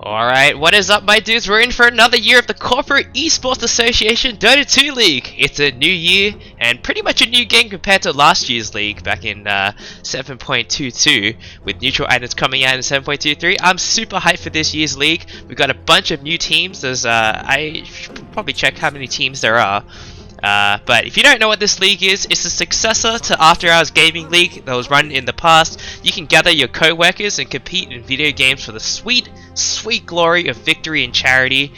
Alright, what is up my dudes? We're in for another year of the Corporate Esports Association Dota 2 League. It's a new year and pretty much a new game compared to last year's league back in 7.22 with neutral items coming out in 7.23. I'm super hyped for this year's league. We've got a bunch of new teams. There's I should probably check how many teams there are. But if you don't know what this league is, it's a successor to After Hours Gaming League that was run in the past. You can gather your co-workers and compete in video games for the sweet glory of victory and charity.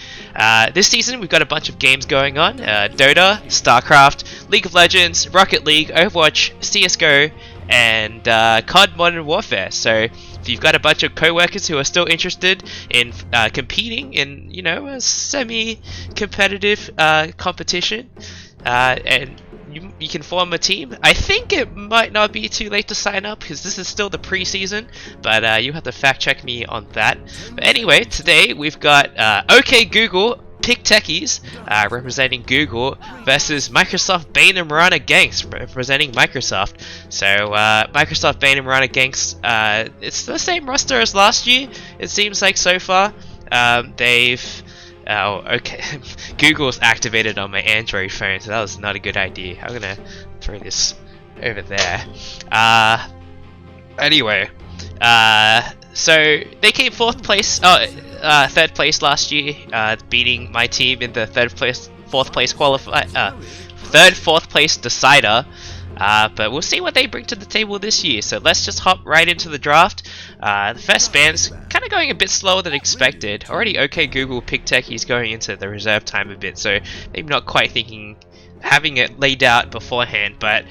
This season we've got a bunch of games going on. Dota, StarCraft, League of Legends, Rocket League, Overwatch, CSGO, and COD Modern Warfare. So if you've got a bunch of co-workers who are still interested in competing in, you know, a semi-competitive competition, and you can form a team. I think it might not be too late to sign up because this is still the preseason, but you have to fact check me on that. But anyway, today we've got OK Google Pick Techies representing Google versus Microsoft Bane and Mirana Ganks representing Microsoft. So Microsoft Bane and Mirana Ganks, it's the same roster as last year, it seems like so far. Oh, okay. Google's activated on my Android phone, so that was not a good idea. I'm gonna throw this over there. Anyway, so they came third place last year, beating my team in the fourth place decider. But we'll see what they bring to the table this year. So let's just hop right into the draft. The first band's kind of going a bit slower than expected. Already OK Google Pick Techies going into the reserve time a bit, so maybe not quite having it laid out beforehand. But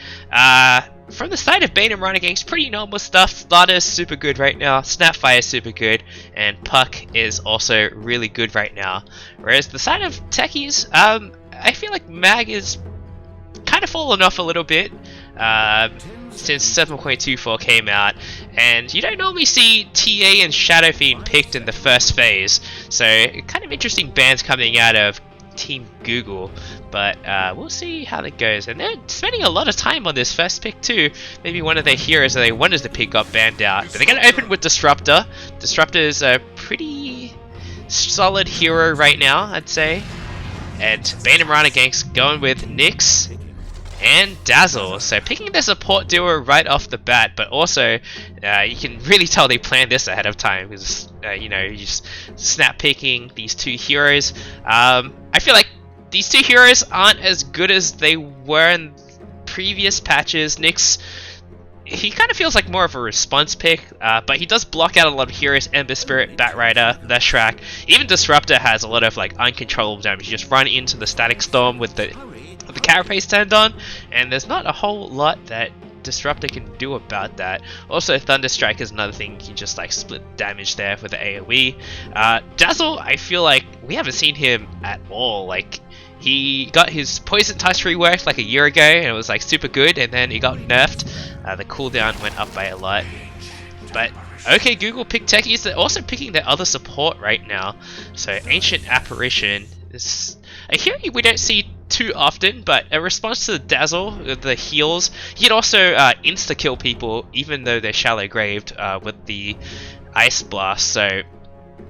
from the side of Bane and Mirana Ganks, pretty normal stuff. Lada is super good right now, Snapfire is super good, and Puck is also really good right now. Whereas the side of Techies, I feel like Mag is kind of fallen off a little bit since 7.24 came out, and you don't normally see TA and Shadow Fiend picked in the first phase, so kind of interesting bands coming out of Team Google, but we'll see how that goes. And they're spending a lot of time on this first pick too. Maybe one of their heroes that they wanted to pick got banned out, but they're going to open with Disruptor. Disruptor is a pretty solid hero right now, I'd say, and Bane and Mirana Ganks going with Nyx and Dazzle, so picking the support duo right off the bat, but also you can really tell they planned this ahead of time because you know, you just snap picking these two heroes. I feel like these two heroes aren't as good as they were in previous patches. Nyx, he kind of feels like more of a response pick, but he does block out a lot of heroes. Ember Spirit, Batrider, Leshrac, even Disruptor has a lot of like uncontrollable damage. You just run into the Static Storm with the carapace turned on, and there's not a whole lot that Disruptor can do about that. Also, Thunderstrike is another thing. You can just like split damage there with the AoE. Dazzle, I feel like we haven't seen him at all. Like, he got his Poison Touch reworked like a year ago, and it was like super good, and then he got nerfed. The cooldown went up by a lot. But OK Google picked Techies. They're also picking their other support right now. So Ancient Apparition is a hero we don't see too often, but a response to the Dazzle, the heals. He can also insta-kill people even though they're shallow graved with the Ice Blast, so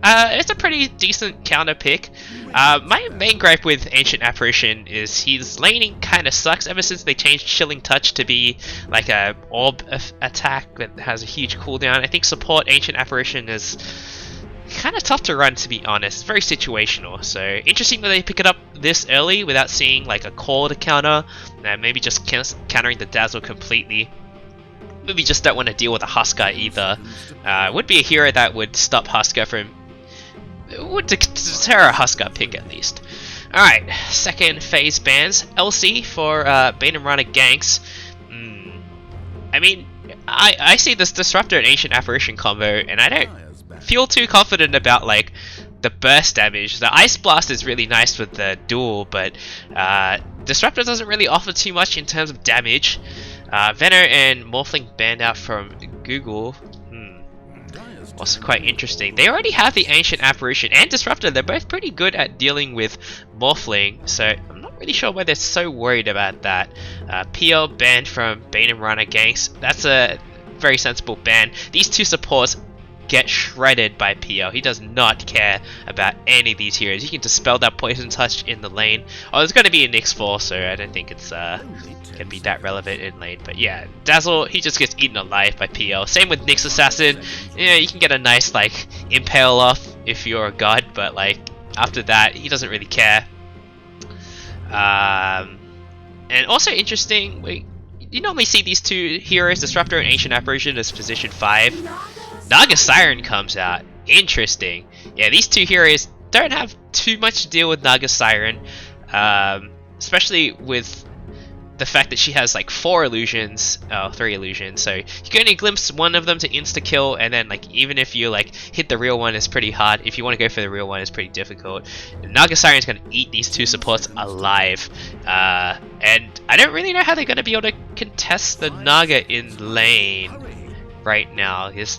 it's a pretty decent counter pick. My main gripe with Ancient Apparition is his laning kind of sucks ever since they changed Chilling Touch to be like a orb attack that has a huge cooldown. I think support Ancient Apparition is kind of tough to run, to be honest. Very situational, so interesting that they pick it up this early without seeing like a call to counter, maybe just countering the Dazzle completely. Maybe just don't want to deal with a Husker either. Would be a hero that would stop Husker from, would deter a Husker pick at least. Alright, second phase bans. LC for Bane and Mirana Ganks. I mean, I see this Disruptor and Ancient Apparition combo, and I don't feel too confident about like the burst damage. The Ice Blast is really nice with the duel, but Disruptor doesn't really offer too much in terms of damage. Venom and Morphling banned out from Google. Also quite interesting. They already have the Ancient Apparition and Disruptor. They're both pretty good at dealing with Morphling, so I'm not really sure why they're so worried about that. PL banned from Bane and Mirana Ganks. That's a very sensible ban. These two supports get shredded by PL. He does not care about any of these heroes. He can dispel that poison touch in the lane. Oh, there's going to be a Nyx 4, so I don't think it's can be that relevant in lane. But yeah, Dazzle, he just gets eaten alive by PL. Same with Nyx Assassin. Yeah, you can get a nice like impale off if you're a god, but like after that, he doesn't really care. And also interesting, you normally see these two heroes, Disruptor and Ancient Apparition, as position 5. Naga Siren comes out. Interesting. Yeah, these two heroes don't have too much to deal with Naga Siren, especially with the fact that she has like 3 illusions, so you can only glimpse one of them to insta-kill, and then like even if you like hit the real one, it's pretty hard. If you want to go for the real one, it's pretty difficult. Naga Siren's going to eat these two supports alive, and I don't really know how they're going to be able to contest the Naga in lane right now. His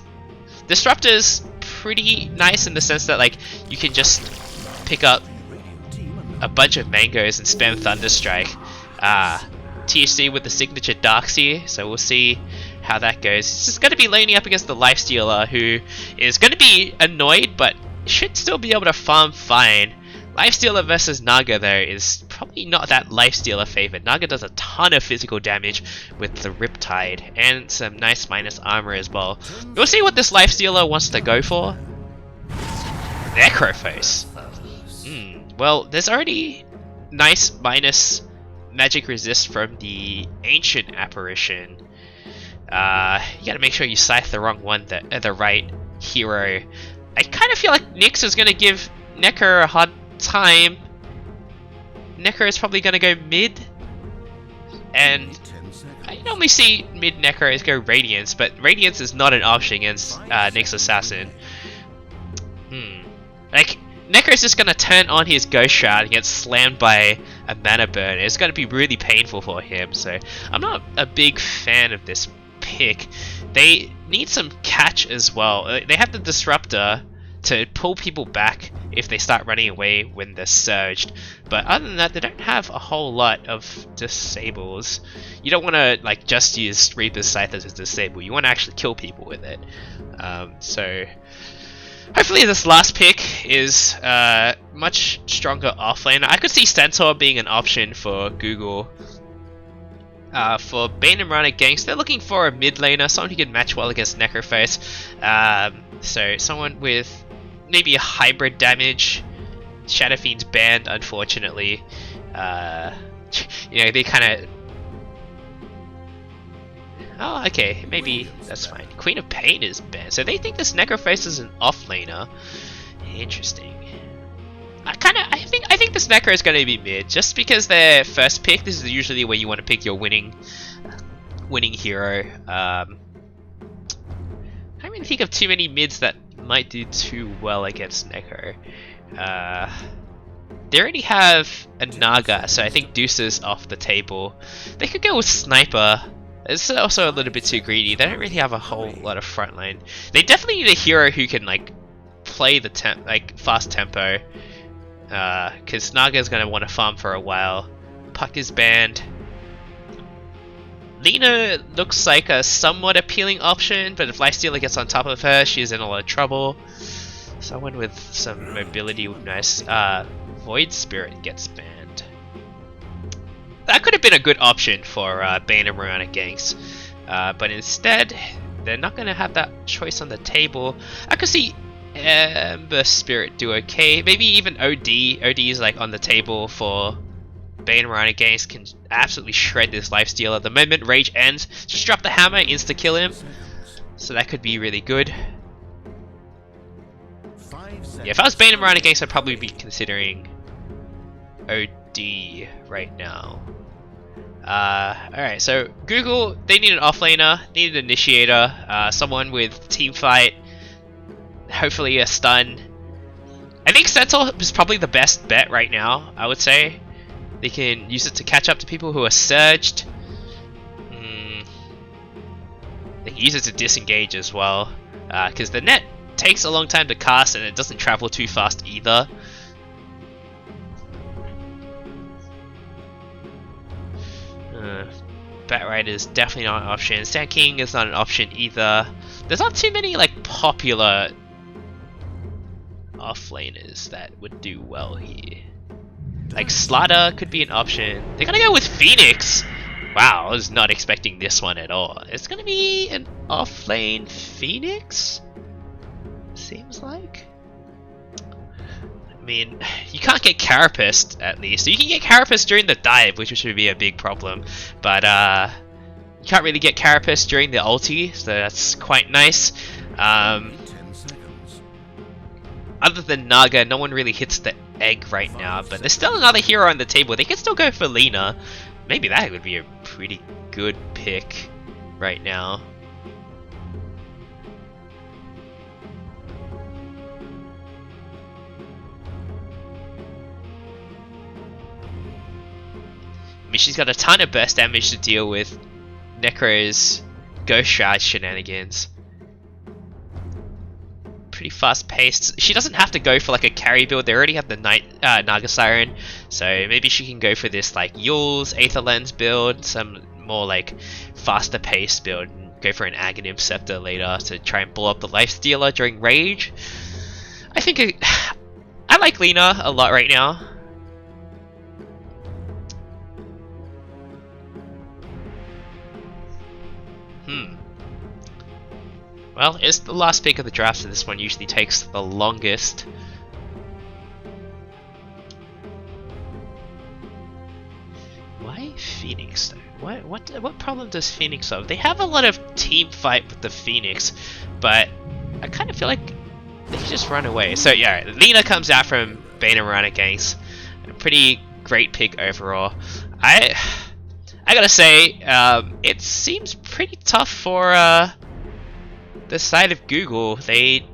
Disruptor's pretty nice in the sense that like you can just pick up a bunch of mangoes and spam Thunderstrike. THC with the signature Darkseer, so we'll see how that goes. It's just going to be laning up against the Lifestealer, who is going to be annoyed, but should still be able to farm fine. Lifestealer versus Naga, though, is probably not that Lifestealer favorite. Naga does a ton of physical damage with the Riptide, and some nice minus armor as well. We'll see what this Lifestealer wants to go for. Necrophos. Well, there's already nice minus magic resist from the Ancient Apparition. You gotta make sure you scythe the wrong one, the right hero. I kind of feel like Nyx is gonna give Nekker a hard time. Nekker is probably gonna go mid, and I normally see mid Nekker go Radiance, but Radiance is not an option against Nyx Assassin. Like, Nekker is just going to turn on his Ghost Shroud and get slammed by a Mana Burn. It's going to be really painful for him, so I'm not a big fan of this pick. They need some catch as well. They have the Disruptor to pull people back if they start running away when they're surged, but other than that, they don't have a whole lot of disables. You don't want to like just use Reaper's Scythe as a disable. You want to actually kill people with it. So hopefully this last pick is much stronger offlane. I could see Stentor being an option for Google. For Bane and Mirana Ganks, they're looking for a mid laner, someone who can match well against Necrophos. So someone with maybe a hybrid damage. Shadow Fiend's banned, unfortunately. You know, they kind of... Oh, okay, maybe that's fine. Queen of Pain is banned, so they think this Necrophos is an offlaner. Interesting. I think this Necro is going to be mid, just because their first pick. This is usually where you want to pick your winning hero. I don't really think of too many mids that might do too well against Necro. They already have a Naga, so I think Deuce's off the table. They could go with Sniper. It's also a little bit too greedy. They don't really have a whole lot of frontline. They definitely need a hero who can like play the fast tempo. Because Naga is going to want to farm for a while. Puck is banned. Lina looks like a somewhat appealing option, but if Lifestealer gets on top of her, she's in a lot of trouble. Someone with some mobility would be nice. Void Spirit gets banned. That could have been a good option for Bane and Mirana Ganks, but instead, they're not going to have that choice on the table. I could see Ember Spirit do okay, maybe even OD. OD is like on the table for Bane and Mirana Ganks, can absolutely shred this Lifestealer. The moment Rage ends, just drop the hammer, insta-kill him. So that could be really good. Yeah, if I was Bane and Mirana Ganks, I'd probably be considering OD right now. Alright, so Google, they need an offlaner, need an initiator, someone with team fight, hopefully a stun. I think Centaur is probably the best bet right now, I would say. They can use it to catch up to people who are surged. They can use it to disengage as well, because the net takes a long time to cast and it doesn't travel too fast either. Batrider is definitely not an option. Sand King is not an option either. There's not too many like popular offlaners that would do well here. Like Slaughter could be an option. They're gonna go with Phoenix. Wow, I was not expecting this one at all. It's gonna be an offlane Phoenix? Seems like. I mean, you can't get Carapace at least. You can get Carapace during the dive, which should be a big problem. But you can't really get Carapace during the ulti, so that's quite nice. Other than Naga, no one really hits the egg right now, but there's still another hero on the table. They can still go for Lina. Maybe that would be a pretty good pick right now. I mean, she's got a ton of burst damage to deal with Necro's Ghost Shard shenanigans. Pretty fast paced. She doesn't have to go for like a carry build. They already have the Naga Siren, so maybe she can go for this like Yule's Aether Lens build, some more like faster paced build, and go for an Aghanim Scepter later to try and blow up the Life Stealer during Rage. I think I like Lina a lot right now. Well, it's the last pick of the draft, so this one usually takes the longest. Why Phoenix though? What problem does Phoenix have? They have a lot of team fight with the Phoenix, but I kind of feel like they can just run away. So yeah, Lina comes out from Bane and Mirana Ganks. A pretty great pick overall. I gotta say, it seems pretty tough for the side of Google. They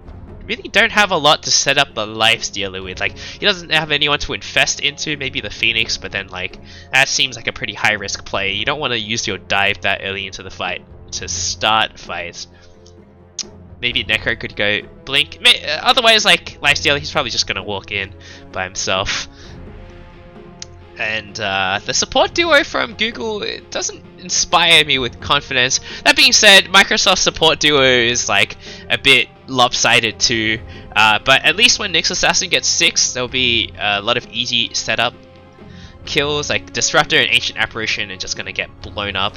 really don't have a lot to set up the Life Stealer with. Like, he doesn't have anyone to infest into, maybe the Phoenix, but then like that seems like a pretty high risk play. You don't want to use your dive that early into the fight to start fights. Maybe Necro could go Blink. Otherwise, like Life Stealer, he's probably just gonna walk in by himself. And the support duo from Google, it doesn't inspire me with confidence. That being said, Microsoft support duo is like a bit lopsided too. But at least when Nyx Assassin gets 6, there'll be a lot of easy setup kills, like Disruptor and Ancient Apparition are just gonna get blown up.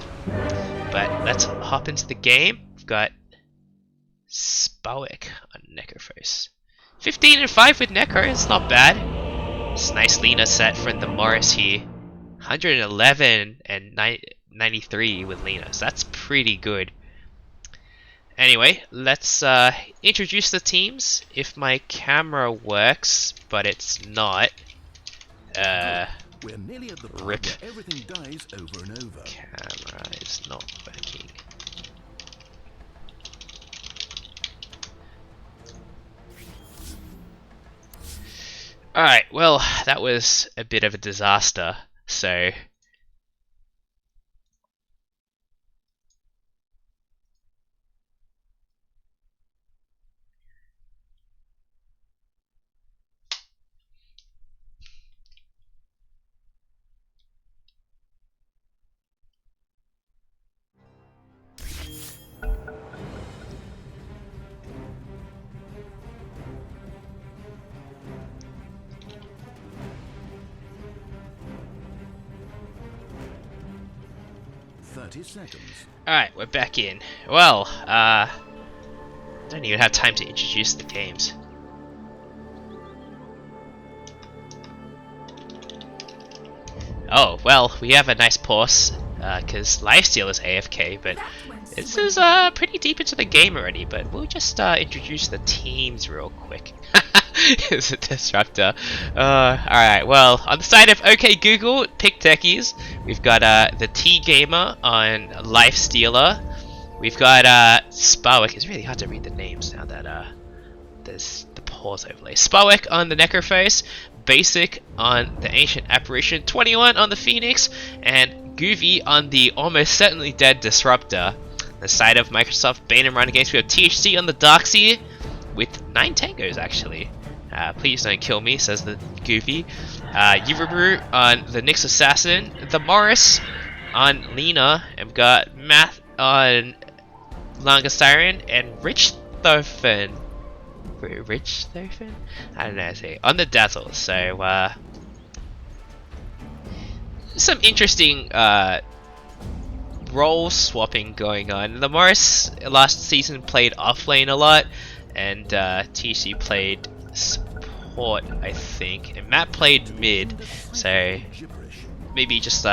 But let's hop into the game. We've got Spowick on Necrophos. 15 and 5 with Necro, it's not bad. It's a nice Lina set from the Morris here. 111 and 93 with Lina, so that's pretty good. Anyway, let's introduce the teams. If my camera works, but it's not. We're nearly at the part Rip. where everything dies over and over. Camera is not working. Alright, well, that was a bit of a disaster, so... Seconds. Alright, we're back in. Well, don't even have time to introduce the games. Oh, well, we have a nice pause, because Lifesteal is AFK, but this is pretty deep into the game already, but we'll just introduce the teams real quick. It's a disruptor. Alright, well, on the side of OK Google, pick Techies. We've got the T-Gamer on Life Stealer. We've got Spowick. It's really hard to read the names now that there's the pause overlay. Spowick on the Necrophos, Basic on the Ancient Apparition, 21 on the Phoenix, and Goovy on the almost certainly dead Disruptor. On the side of Microsoft, Bane and Mirana Ganks, we have THC on the Darkseer with 9 tangos actually. Please don't kill me, says the Goofy. Yuruburu on the Nyx Assassin, the Morris on Lena, and we've got Math on Langa Siren, and Rich Thorfinn. Rich Thorfinn? I don't know how to say. On the Dazzle. So, some interesting role swapping going on. The Morris last season played off lane a lot, and TC played support, I think, and Matt played mid. So maybe just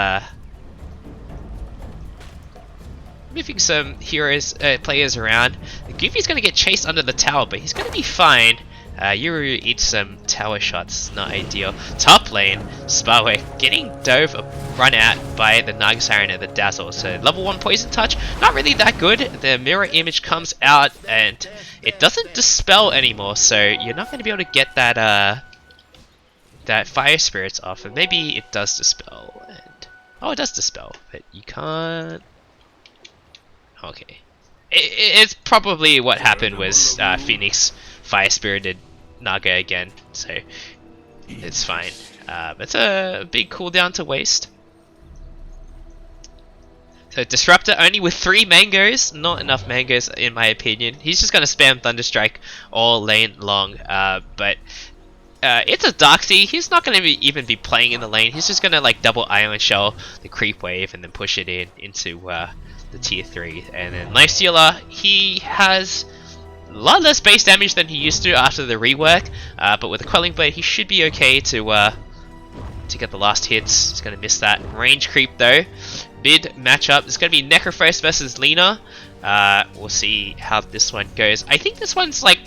moving some heroes, players around. Goofy's gonna get chased under the tower, but he's gonna be fine. Yuru eats some tower shots, not ideal. Top lane, Sparwick getting dove run out by the Naga Siren and the Dazzle. So level 1 poison touch, not really that good. The mirror image comes out and it doesn't dispel anymore, so you're not going to be able to get that that fire spirits off. And maybe it does dispel. And oh, it does dispel, but you can't. Okay, it's probably what happened was Phoenix fire spirited Naga again, so it's fine. It's a big cooldown to waste. So Disruptor only with 3 mangoes, not enough mangoes in my opinion. He's just gonna spam Thunderstrike all lane long, but it's a Darkseid. He's not gonna even be playing in the lane. He's just gonna like double Ion Shell the creep wave and then push it into the tier 3. And then Lifestealer, he has a lot less base damage than he used to after the rework, but with the Quelling Blade he should be okay to get the last hits. He's going to miss that range creep though. Mid matchup is going to be Necrophos versus Lena. We'll see how this one goes. I think this one's like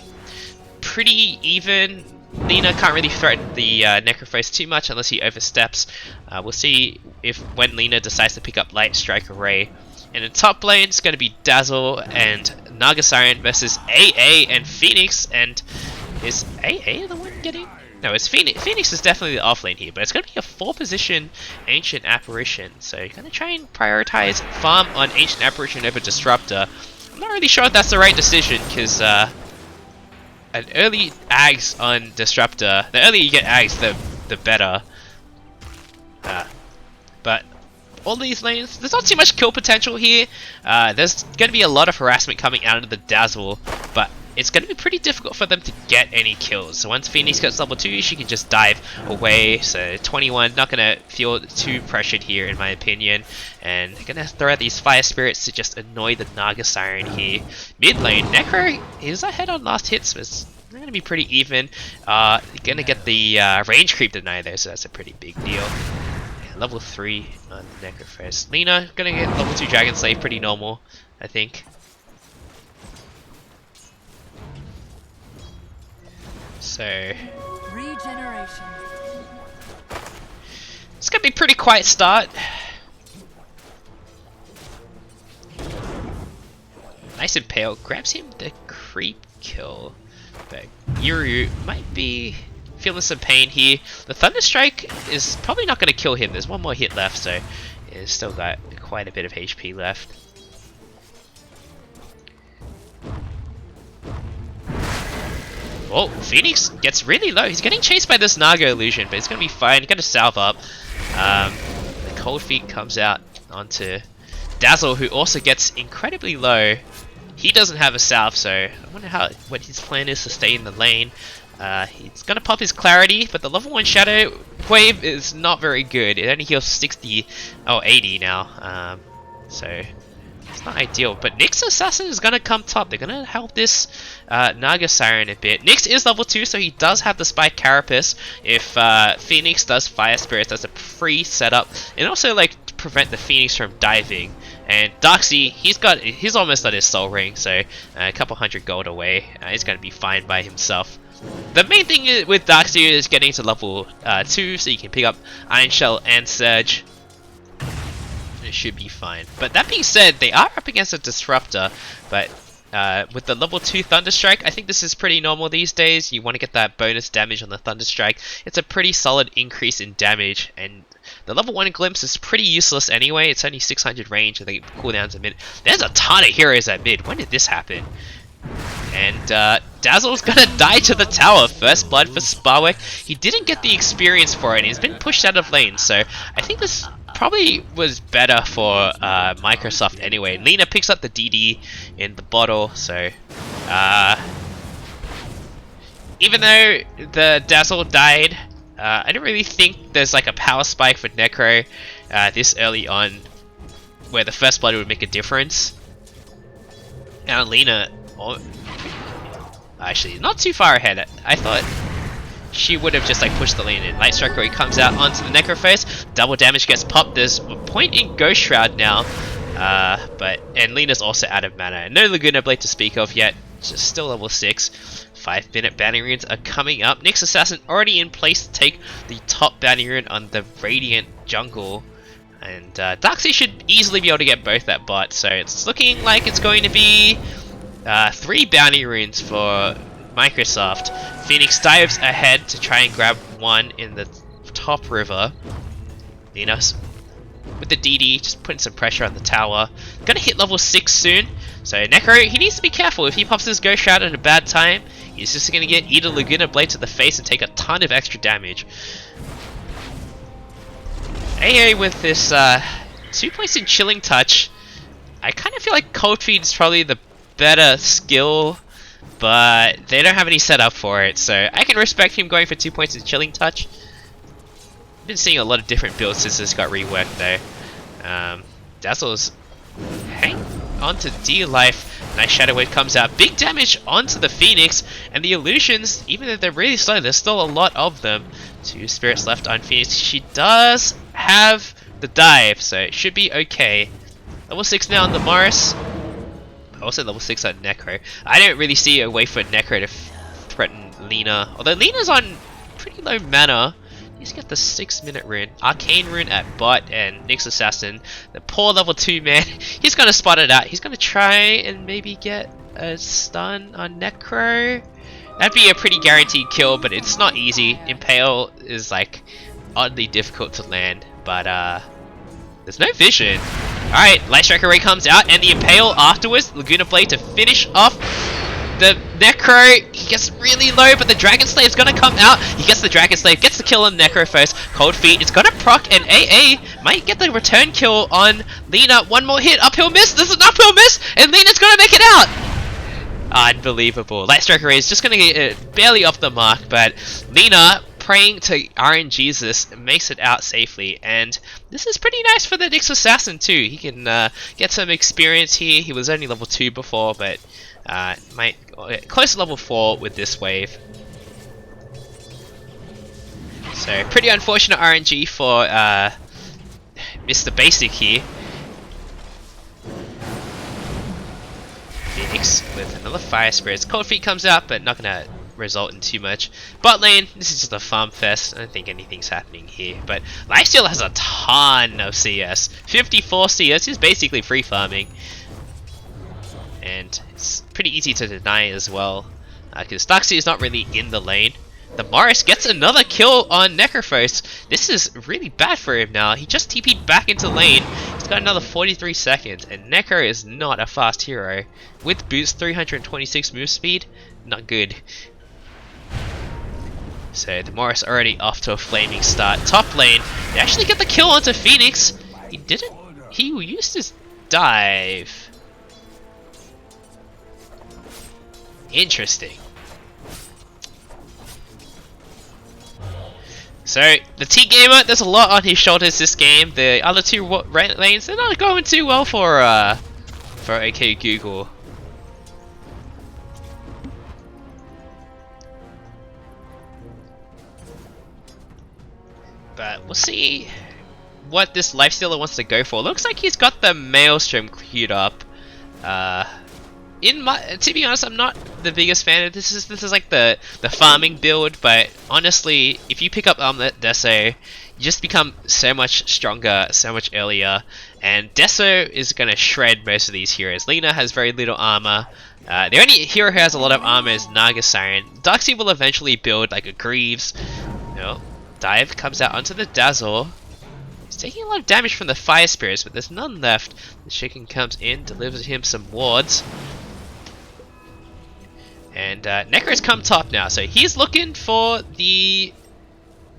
pretty even. Lena can't really threaten the Necrophos too much unless he oversteps. We'll see if when Lena decides to pick up Light Strike Array. And in top lane, it's going to be Dazzle and Naga Siren versus AA and Phoenix. And is AA the one getting? No, it's Phoenix. Phoenix is definitely the off lane here, but it's going to be a 4-position Ancient Apparition. So you're going to try and prioritize farm on Ancient Apparition over Disruptor. I'm not really sure if that's the right decision, because an early Ags on Disruptor, the earlier you get Ags, the better. But all these lanes, there's not too much kill potential here. There's going to be a lot of harassment coming out of the Dazzle, but it's going to be pretty difficult for them to get any kills. So once Phoenix gets level 2, she can just dive away. So 21, not going to feel too pressured here in my opinion. And they're going to throw out these Fire Spirits to just annoy the Naga Siren here. Mid lane, Necro is ahead on last hits, but it's going to be pretty even. Going to get the range creep deny though, so that's a pretty big deal. Level 3 on Necrophos. Lena gonna get level 2 Dragon Slave, pretty normal, I think. So regeneration. It's gonna be a pretty quiet start. Nice Impale grabs him the creep kill, but Yuru might be feeling some pain here. The Thunderstrike is probably not going to kill him. There's one more hit left, so it's still got quite a bit of HP left. Oh, Phoenix gets really low. He's getting chased by this Naga illusion, but it's going to be fine. He's going to salve up. The Cold Feet comes out onto Dazzle, who also gets incredibly low. He doesn't have a salve, so I wonder what his plan is to stay in the lane. He's gonna pop his Clarity, but the level 1 Shadow Wave is not very good. It only heals 60, oh 80 now, so it's not ideal. But Nyx Assassin is gonna come top. They're gonna help this Naga Siren a bit. Nyx is level 2, so he does have the Spike Carapace. If Phoenix does Fire Spirits, that's a free setup, and also like to prevent the Phoenix from diving. And Darkseid, he's almost at his Soul Ring, so a couple hundred gold away. He's gonna be fine by himself. The main thing with Darkseid is getting to level 2, so you can pick up Iron Shell and Surge. It should be fine. But that being said, they are up against a Disruptor, but with the level 2 Thunderstrike, I think this is pretty normal these days. You want to get that bonus damage on the Thunderstrike. It's a pretty solid increase in damage, and the level 1 Glimpse is pretty useless anyway. It's only 600 range, and the cooldown's a mid. There's a ton of heroes at mid. When did this happen? And Dazzle's gonna die to the tower. First blood for Sparwick. He didn't get the experience for it. He's been pushed out of lane, so I think this probably was better for Microsoft anyway. Lina picks up the DD in the bottle, so even though the Dazzle died, I don't really think there's like a power spike for Necro this early on where the first blood would make a difference. Now Lina, actually not too far ahead. I thought she would have just like pushed the lane in. Light Striker he comes out onto the Necro face. Double damage gets popped. There's a point in Ghost Shroud now. And Lina's also out of mana. No Laguna Blade to speak of yet. Just still level 6. 5-minute bounty runes are coming up. Nyx Assassin already in place to take the top bounty rune on the Radiant jungle. And Darkseid should easily be able to get both that bot. So it's looking like it's going to be 3 bounty runes for Microsoft. Phoenix dives ahead to try and grab one in the top river. Linus with the DD, just putting some pressure on the tower. Gonna hit level 6 soon. So Necro, he needs to be careful. If he pops his Ghost Shroud at a bad time, he's just gonna get either Laguna Blade to the face and take a ton of extra damage. AA with this 2 points in Chilling Touch. I kind of feel like Cold Feet is probably the better skill, but they don't have any setup for it, so I can respect him going for 2 points in Chilling Touch. Been seeing a lot of different builds since this got reworked though. Dazzle's hang on to dear life. Nice Shadow Wave comes out. Big damage onto the Phoenix, and the illusions, even though they're really slow, there's still a lot of them. 2 spirits left on Phoenix. She does have the dive, so it should be okay. Level 6 now on the Morris. Also level 6 on Necro. I don't really see a way for Necro to threaten Lina. Although Lina's on pretty low mana. He's got the 6-minute rune. Arcane rune at bot and Nyx Assassin. The poor level 2 man. He's gonna spot it out. He's gonna try and maybe get a stun on Necro. That'd be a pretty guaranteed kill, but it's not easy. Impale is like oddly difficult to land, but there's no vision. Alright, Light Striker Ray comes out, and the Impale afterwards, Laguna Blade to finish off the Necro. He gets really low, but the Dragon Slave's gonna come out. He gets the Dragon Slave, gets the kill on Necro first. Cold Feet is gonna proc, and AA might get the return kill on Lina. One more hit, uphill miss, this is an uphill miss, and Lina's gonna make it out! Unbelievable. Light Striker Ray is just gonna get barely off the mark, but Lina, praying to RNGesus, makes it out safely, and this is pretty nice for the Nyx Assassin too. He can get some experience here. He was only level 2 before, but might close to level 4 with this wave. So pretty unfortunate RNG for Mr. Basic here. Phoenix with another Fire Spirits. Cold Feet comes out, but not gonna result in too much. Bot lane, this is just a farm fest. I don't think anything's happening here, but Lifesteal has a ton of CS. 54 CS is basically free farming, and it's pretty easy to deny as well, because Darkseid is not really in the lane. The Morris gets another kill on Necrophos. This is really bad for him now. He just TP'd back into lane. He's got another 43 seconds, and Necro is not a fast hero. With boost 326 move speed, not good. So the Morris already off to a flaming start. Top lane, they actually get the kill onto Phoenix. He didn't. He used his dive. Interesting. So the T-Gamer, there's a lot on his shoulders this game. The other two lanes, they're not going too well for OK Google. But we'll see what this Lifestealer wants to go for. Looks like he's got the Maelstrom queued up. To be honest, I'm not the biggest fan of this. This is like the farming build, but honestly, if you pick up Deso, you just become so much stronger, so much earlier. And Deso is gonna shred most of these heroes. Lina has very little armor. The only hero who has a lot of armor is Naga Siren. Darkseid will eventually build like a Greaves. No. Dive comes out onto the Dazzle. He's taking a lot of damage from the Fire Spirits, but there's none left. The Chicken comes in, delivers him some wards. And Necro's come top now, so he's looking for the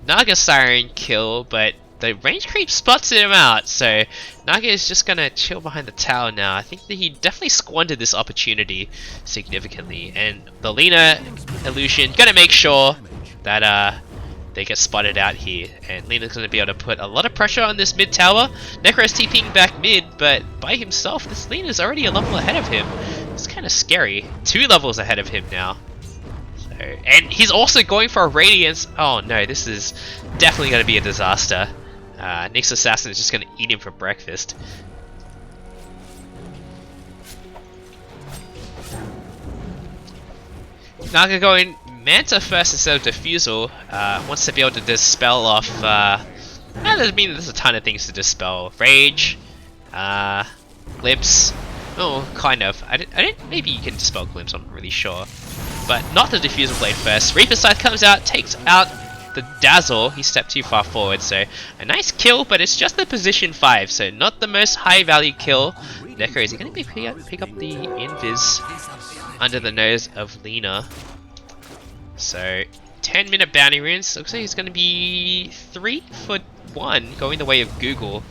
Naga Siren kill, but the range creep spots him out, so Naga is just gonna chill behind the tower now. I think that he definitely squandered this opportunity significantly, and the Lina illusion gonna make sure that they get spotted out here, and Lina's gonna be able to put a lot of pressure on this mid tower. Necro's TPing back mid, but by himself, this Lina's already a level ahead of him. It's kind of scary. 2 levels ahead of him now. And he's also going for a Radiance. Oh no, this is definitely going to be a disaster. Nyx Assassin is just going to eat him for breakfast. Naga going Manta first instead of Diffusal. Wants to be able to dispel off... that doesn't mean there's a ton of things to dispel. Rage, Glimpse. Oh, kind of. I didn't. Maybe you can dispel Glimpse, I'm not really sure. But not the Diffusal Blade first. Reaper Scythe comes out, takes out the Dazzle. He stepped too far forward, so a nice kill, but it's just the position 5, so not the most high value kill. Neko, is he going to pick up the Invis under the nose of Lina? So 10-minute bounty runes. Looks like he's going to be 3 for 1, going the way of Google.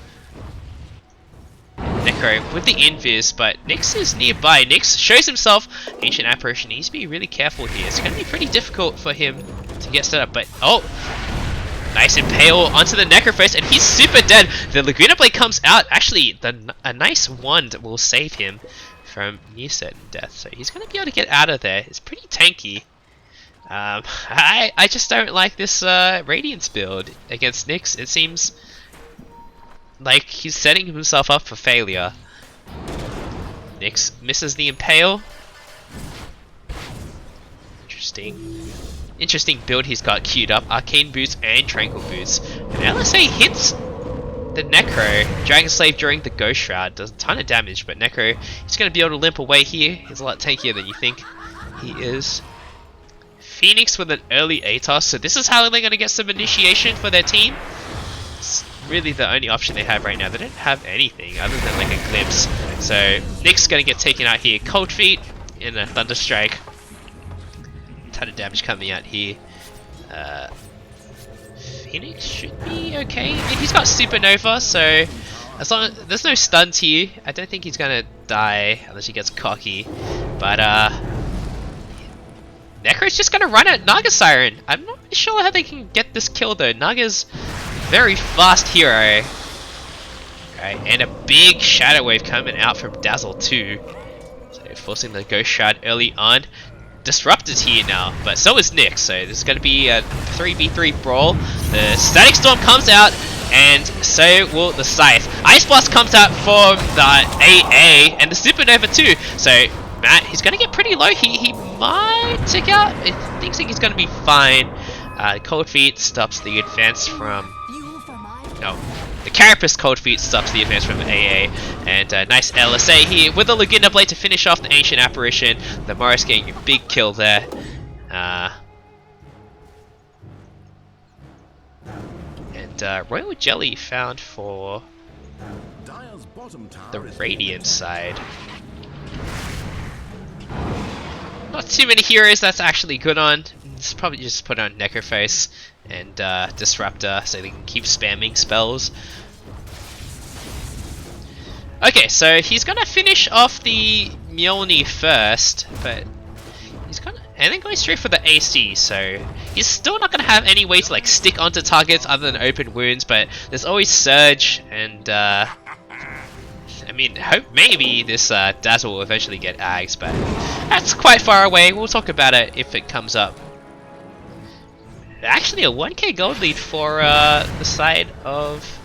Necro with the Invis, but Nyx is nearby. Nyx shows himself Ancient Apparition. He needs to be really careful here. It's going to be pretty difficult for him to get set up, but oh! Nice Impale onto the Necro first, and he's super dead. The Laguna Blade comes out. Actually, a nice wand will save him from near certain death, so he's going to be able to get out of there. It's pretty tanky. I just don't like this Radiance build against Nyx. It seems like he's setting himself up for failure. Nyx misses the Impale. Interesting build he's got queued up. Arcane Boots and Tranquil Boots. And LSA hits the Necro. Dragon Slave during the Ghost Shroud does a ton of damage, but Necro is going to be able to limp away here. He's a lot tankier than you think he is. Phoenix with an early ATOS, so this is how they're going to get some initiation for their team. It's really the only option they have right now. They don't have anything other than like a Glimpse. So Nyx's going to get taken out here. Cold Feet in a Thunder Strike. Ton of damage coming out here. Phoenix should be okay. He's got Supernova, so as long as there's no stuns here, I don't think he's going to die unless he gets cocky. But Necro's just gonna run at Naga Siren. I'm not really sure how they can get this kill though. Naga's very fast hero. Right, and a big Shadow Wave coming out from Dazzle too. So forcing the Ghost Shroud early on. Disruptor's here now, but so is Nyx. So this is gonna be a 3v3 brawl. The Static Storm comes out, and so will the Scythe. Ice Blast comes out from the AA, and the Supernova too. So Matt, he's gonna get pretty low. He might tick out. I think he's gonna be fine. Cold Feet stops the advance from. No, the Carapace Cold Feet stops the advance from AA, and nice LSA here with the Laguna Blade to finish off the Ancient Apparition. The Morris getting a big kill there. And Royal Jelly found for the Radiant side. Not too many heroes that's actually good on. It's probably just put on Necroface and Disruptor so they can keep spamming spells. Okay, so he's gonna finish off the Mjolnir first, but he's gonna and then going straight for the AC. So he's still not gonna have any way to like stick onto targets other than open wounds. But there's always Surge and. I mean, hope maybe this Dazzle will eventually get Ags, but that's quite far away. We'll talk about it if it comes up. Actually, a 1k gold lead for the side of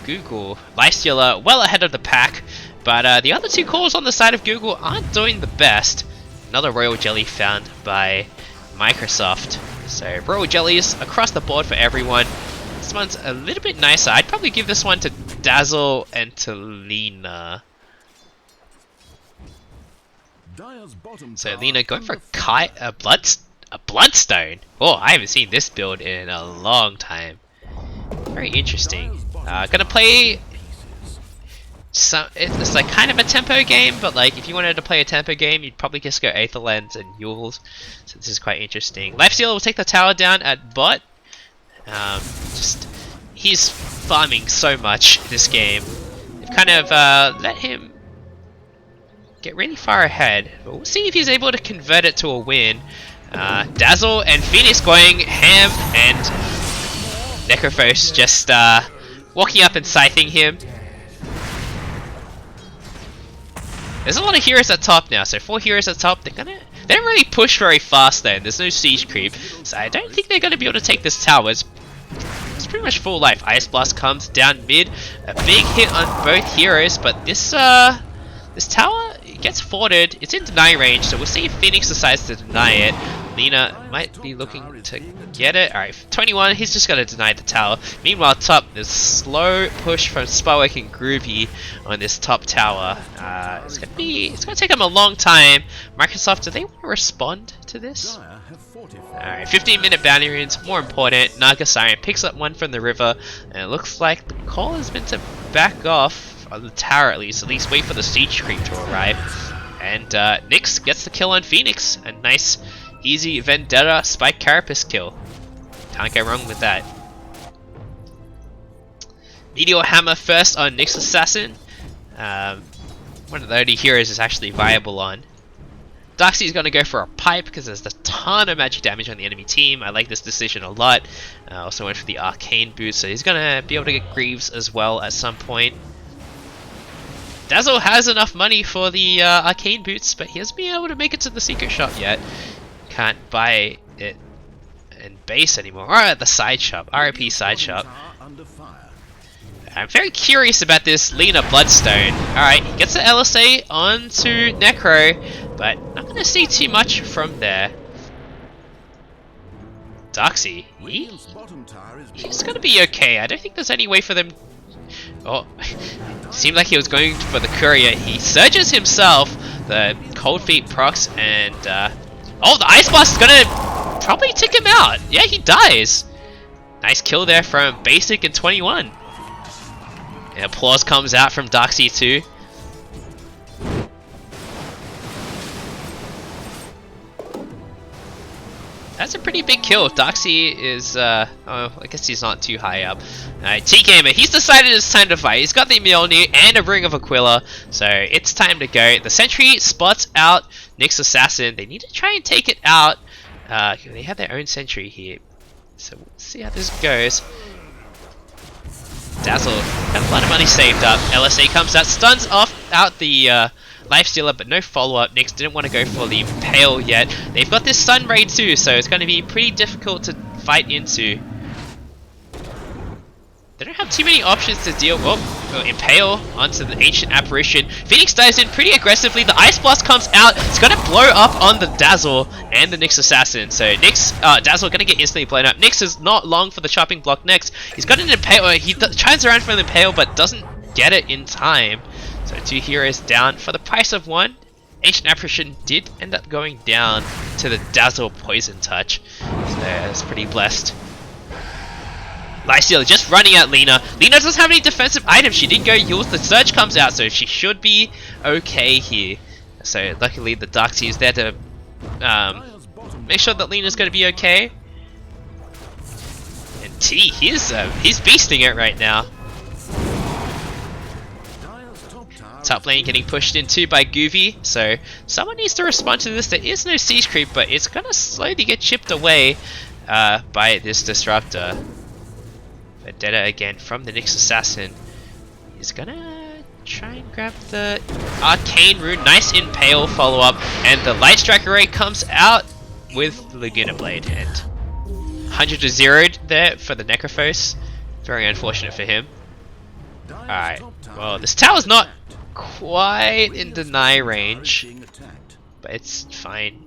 Google. Lifestealer well ahead of the pack, but the other 2 calls on the side of Google aren't doing the best. Another Royal Jelly found by Microsoft. So Royal Jellies across the board for everyone. This one's a little bit nicer. I'd probably give this one to Dazzle and to Lina. So Lina going for a Bloodstone. Oh, I haven't seen this build in a long time. Very interesting. Gonna play some. It's like kind of a tempo game, but like if you wanted to play a tempo game, you'd probably just go Aether Lens and Yules. So this is quite interesting. Lifestealer will take the tower down at bot. Just he's farming so much this game. They've kind of let him get really far ahead, but we'll see if he's able to convert it to a win. Dazzle and Phoenix going ham, and Necrophos just walking up and scything him. There's a lot of heroes at top now, so 4 heroes at top. They don't really push very fast though. There's no siege creep, so I don't think they're gonna be able to take this tower. It's pretty much full life. Ice Blast comes down mid, a big hit on both heroes, but this tower gets forwarded. It's in deny range, so we'll see if Phoenix decides to deny it. Lina might be looking to get it. Alright, 21, he's just gonna deny the tower. Meanwhile, top, there's slow push from Sparwick and Groovy on this top tower. It's gonna take them a long time. Microsoft, do they want to respond to this? Alright, 15-minute bounty runes, more important. Naga Siren picks up one from the river, and it looks like the call is meant to back off on the tower at least wait for the siege creep to arrive. And Nyx gets the kill on Phoenix. A nice, easy Vendetta Spike Carapace kill. Can't go wrong with that. Meteor Hammer first on Nyx Assassin. One of the only heroes is actually viable on. Darkseid's gonna go for a pipe because there's a ton of magic damage on the enemy team. I like this decision a lot. Also went for the arcane boost, so he's gonna be able to get Greaves as well at some point. Dazzle has enough money for the arcane boots, but he hasn't been able to make it to the secret shop yet. Can't buy it in base anymore, or at the side shop, RIP side shop. I'm very curious about this Lina Bloodstone. Alright, he gets the LSA onto Necro, but not going to see too much from there. Darkseid, he's going to be okay. I don't think there's any way for them... Oh, seemed like he was going for the courier. He surges himself, the Cold Feet procs, and... oh, the Ice Blast is going to probably tick him out. Yeah, he dies. Nice kill there from Basic and 21. And applause comes out from Darkseid too. That's a pretty big kill. Darkseid is, oh, I guess he's not too high up. T-Gamer, he's decided it's time to fight. He's got the Mjolnir and a Ring of Aquila, so it's time to go. The Sentry spots out Nyx Assassin. They need to try and take it out. They have their own Sentry here, so we'll see how this goes. Dazzle had a lot of money saved up. LSA comes out, stuns out the Lifestealer, but no follow-up. Nyx didn't want to go for the Impale yet. They've got this Sun Ray too, so it's going to be pretty difficult to fight into. They don't have too many options to deal with. Oh, Impale onto the Ancient Apparition. Phoenix dives in pretty aggressively. The Ice Blast comes out. It's going to blow up on the Dazzle and the Nyx Assassin. So Dazzle going to get instantly blown up. Nyx is not long for the chopping block next. He's got an Impale. He tries around for the Impale, but doesn't get it in time. So 2 heroes down for the price of 1. Ancient Apparition did end up going down to the Dazzle Poison Touch. So that's pretty blessed. Lifestealer just running at Lina. Lina doesn't have any defensive items. She didn't go use. The Surge comes out, so she should be okay here. So luckily the Darkseid is there to make sure that Lina's going to be okay. And T, he's beasting it right now. Top lane getting pushed into by Goovy, so someone needs to respond to this. There is no siege creep, but it's going to slowly get chipped away by this Disruptor. Vendetta again from the Nyx Assassin. He's gonna try and grab the Arcane Rune. Nice Impale follow-up, and the Light Strike Array comes out with Laguna Blade. And 100 to 0'd there for the Necrophos. Very unfortunate for him. Alright, well, this tower's not quite in deny range, but it's fine.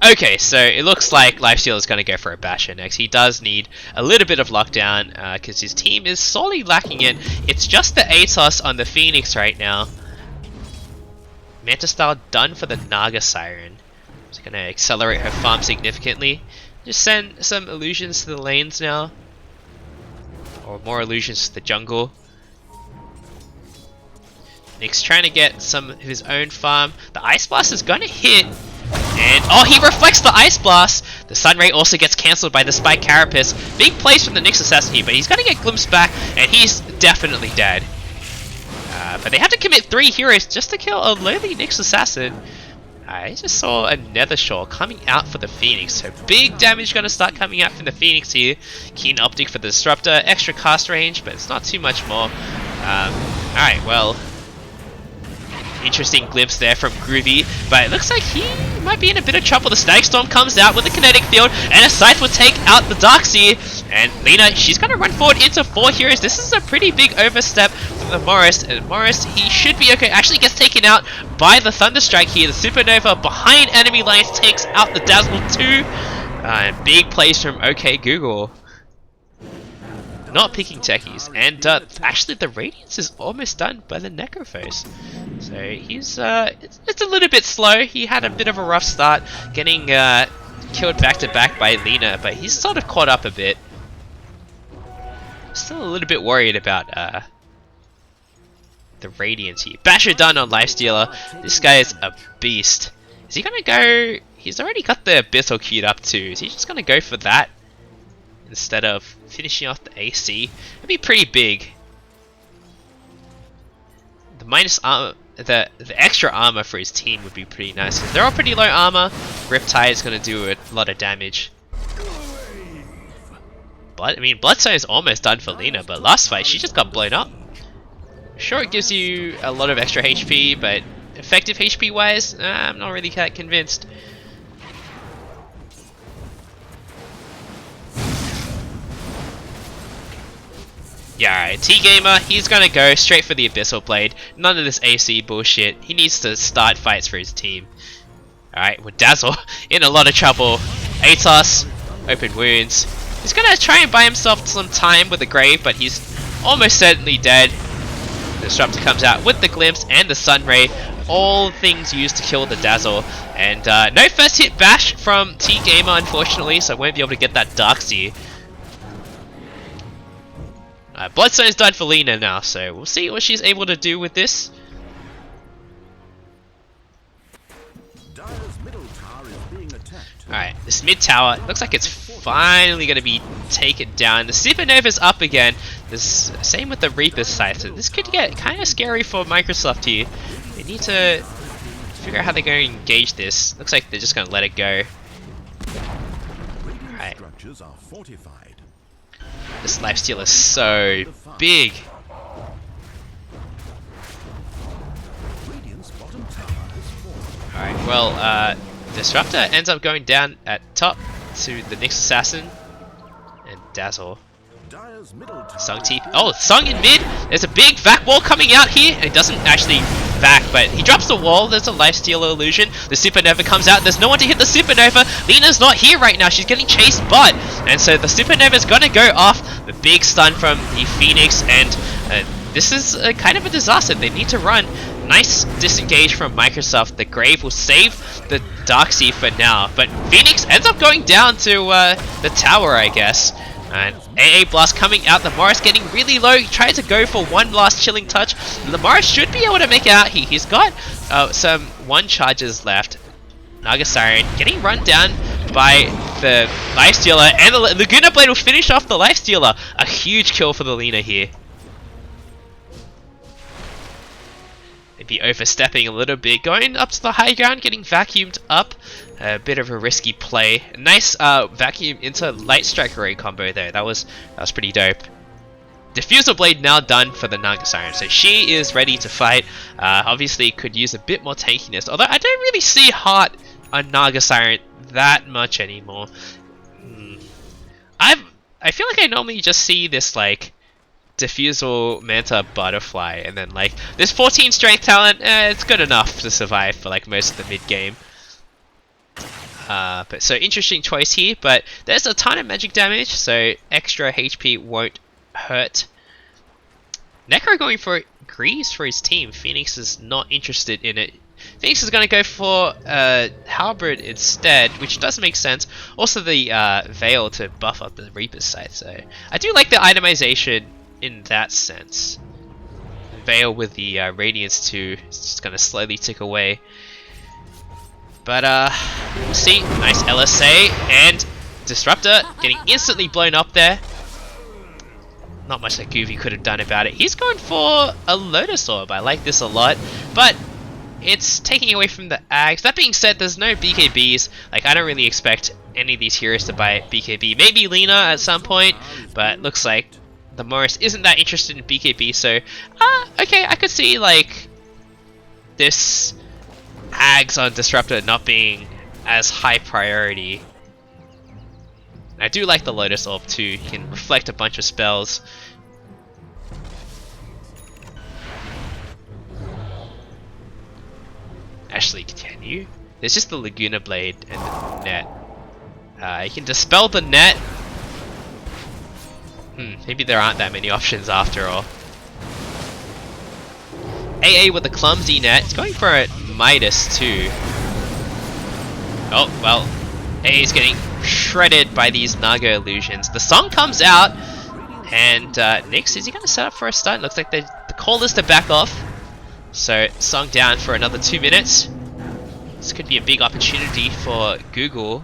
Okay, so it looks like Lifestealer is going to go for a Basher next. He does need a little bit of lockdown because his team is sorely lacking it. It's just the Atos on the Phoenix right now. Manta Style done for the Naga Siren. It's going to accelerate her farm significantly. Just send some illusions to the lanes now. Or more illusions to the jungle. Nyx trying to get some of his own farm. The Ice Blast is going to hit. And, oh, he reflects the Ice Blast! The Sunray also gets cancelled by the Spike Carapace. Big plays from the Nyx Assassin here, but he's gonna get glimpsed back, and he's definitely dead. But they had to commit 3 heroes just to kill a lowly Nyx Assassin. I just saw a Nether Shawl coming out for the Phoenix, so big damage gonna start coming out from the Phoenix here. Keen Optic for the Disruptor, extra cast range, but it's not too much more. Alright, well, interesting glimpse there from Groovy, but it looks like he might be in a bit of trouble. The Static Storm comes out with a Kinetic Field, and a Scythe will take out the Darkseer. And Lina, she's going to run forward into 4 heroes. This is a pretty big overstep from the Morris, and Morris, he should be okay. Actually gets taken out by the Thunderstrike here. The Supernova behind enemy lines takes out the Dazzle too. And big plays from OK Google. Not picking Techies, and actually the Radiance is almost done by the Necrophos. So he's it's a little bit slow. He had a bit of a rough start, getting killed back to back by Lina, but he's sort of caught up a bit. Still a little bit worried about the Radiance here. Basher done on Lifestealer. This guy is a beast. Is he gonna go? He's already got the Abyssal queued up too. Is he just gonna go for that instead of finishing off the AC? It'd be pretty big. The minus armor, the extra armor for his team would be pretty nice, because they're all pretty low armor. Riptide is going to do a lot of damage. Bloodstone is almost done for Lina, but last fight she just got blown up. Sure, it gives you a lot of extra HP, but effective HP wise, I'm not really that convinced. Yeah, alright, T-Gamer, he's gonna go straight for the Abyssal Blade. None of this AC bullshit. He needs to start fights for his team. Alright, with Dazzle in a lot of trouble. Atos, open wounds. He's gonna try and buy himself some time with the Grave, but he's almost certainly dead. The Disruptor comes out with the Glimpse and the Sunray. All things used to kill the Dazzle. And no first hit bash from T-Gamer, unfortunately, so I won't be able to get that Darkseer. Bloodstone's died for Lina now, so we'll see what she's able to do with this. Alright, this mid tower looks like it's finally going to be taken down. The Supernova's up again. Same with the Reaper's Scythe. So this could get kind of scary for Microsoft here. They need to figure out how they're going to engage this. Looks like they're just going to let it go. Alright. This lifesteal is so big. Alright, well, Disruptor ends up going down at top to the Nyx Assassin and Dazzle. Sung TP. Oh, Sung in mid! There's a big vac wall coming out here! It doesn't actually vac, but he drops the wall. There's a lifesteal illusion. The Supernova comes out. There's no one to hit the Supernova. Lina's not here right now. She's getting chased, but... And so the Supernova's gonna go off. The big stun from the Phoenix, and this is kind of a disaster. They need to run. Nice disengage from Microsoft. The Grave will save the Darkseer for now, but Phoenix ends up going down to the tower, I guess. And AA Blast coming out. The Morris getting really low. He tried to go for one last chilling touch. The Morris should be able to make it out here. He's got some 1 charges left. Naga Siren getting run down by the Lifestealer, and the Laguna Blade will finish off the Lifestealer. A huge kill for the Lina here. Maybe overstepping a little bit, going up to the high ground, getting vacuumed up. A bit of a risky play. Nice vacuum into Light Strike Array combo there. That was pretty dope. Diffusal Blade now done for the Naga Siren, so she is ready to fight. Obviously could use a bit more tankiness, although I don't really see Heart on Naga Siren that much anymore. I feel like I normally just see this like Diffusal Manta Butterfly, and then like this 14 strength talent, it's good enough to survive for like most of the mid game. But so interesting choice here, but there's a ton of magic damage, so extra HP won't hurt. Necro going for Grease for his team. Phoenix is not interested in it. Phoenix is going to go for Halberd instead, which does make sense. Also the Veil to buff up the Reaper's Scythe, so I do like the itemization in that sense. Veil with the Radiance too, it's just going to slowly tick away. But we'll see. Nice LSA and Disruptor getting instantly blown up there. Not much that Goofy could have done about it. He's going for a Lotus Orb. I like this a lot, but it's taking away from the Ags. That being said, there's no BKBs. Like, I don't really expect any of these heroes to buy BKB. Maybe Lena at some point, but looks like the Morris isn't that interested in BKB. So, okay, I could see like this Ags on Disruptor not being as high priority. I do like the Lotus Orb too. You can reflect a bunch of spells. Actually, can you? There's just the Laguna Blade and the net. You can dispel the net. Maybe there aren't that many options after all. AA with the clumsy net. It's going for a Midas too. Oh, well. AA's getting shredded by these Naga illusions. The song comes out, and Nyx, is he going to set up for a stun? Looks like the call is to back off. So, song down for another 2 minutes. This could be a big opportunity for Google.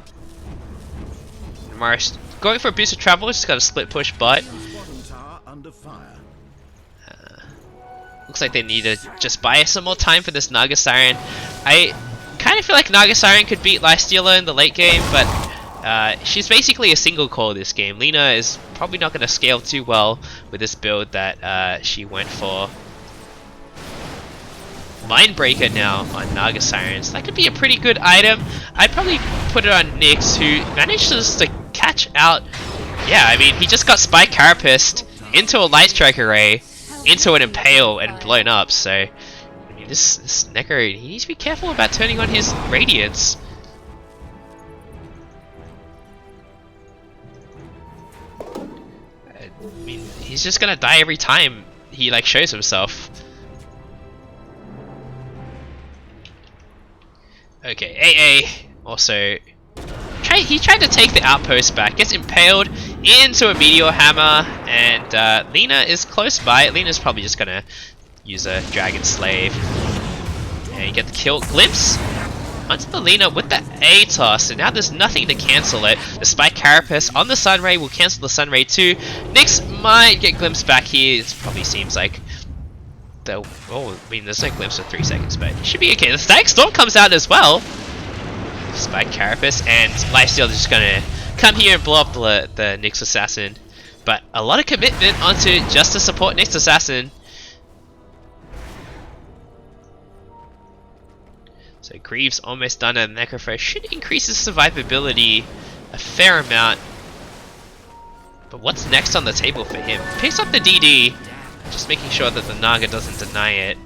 Morris going for a boost of travel, just got a split push bot. Looks like they need to just buy some more time for this Naga Siren. I kind of feel like Naga Siren could beat Lifestealer in the late game, but she's basically a single core this game. Lena is probably not going to scale too well with this build that she went for. Mindbreaker now on Naga Sirens. That could be a pretty good item. I'd probably put it on Nyx, who manages to catch out. Yeah, I mean, he just got Spike Carapaced into a Light Strike Array, into an Impale, and blown up. So, I mean, this Neko, he needs to be careful about turning on his Radiance. I mean, he's just gonna die every time he like shows himself. Okay, AA also he tried to take the outpost back, gets impaled into a Meteor Hammer, and Lena is close by. Lena's probably just gonna use a Dragon Slave. And you get the kill. Glimpse onto the Lena with the A toss, and now there's nothing to cancel it. The Spike Carapace on the Sunray will cancel the Sunray too. Nyx might get Glimpse back here. It probably seems like oh, I mean, there's no Glimpse for 3 seconds, but it should be okay. The Static Storm comes out as well. Spike Carapace and Lifesteal is just gonna come here and blow up the Nyx Assassin. But a lot of commitment onto just to support Nyx Assassin. So Greaves almost done, and Necrophos should increase his survivability a fair amount. But what's next on the table for him? Picks up the DD. Just making sure that the Naga doesn't deny it.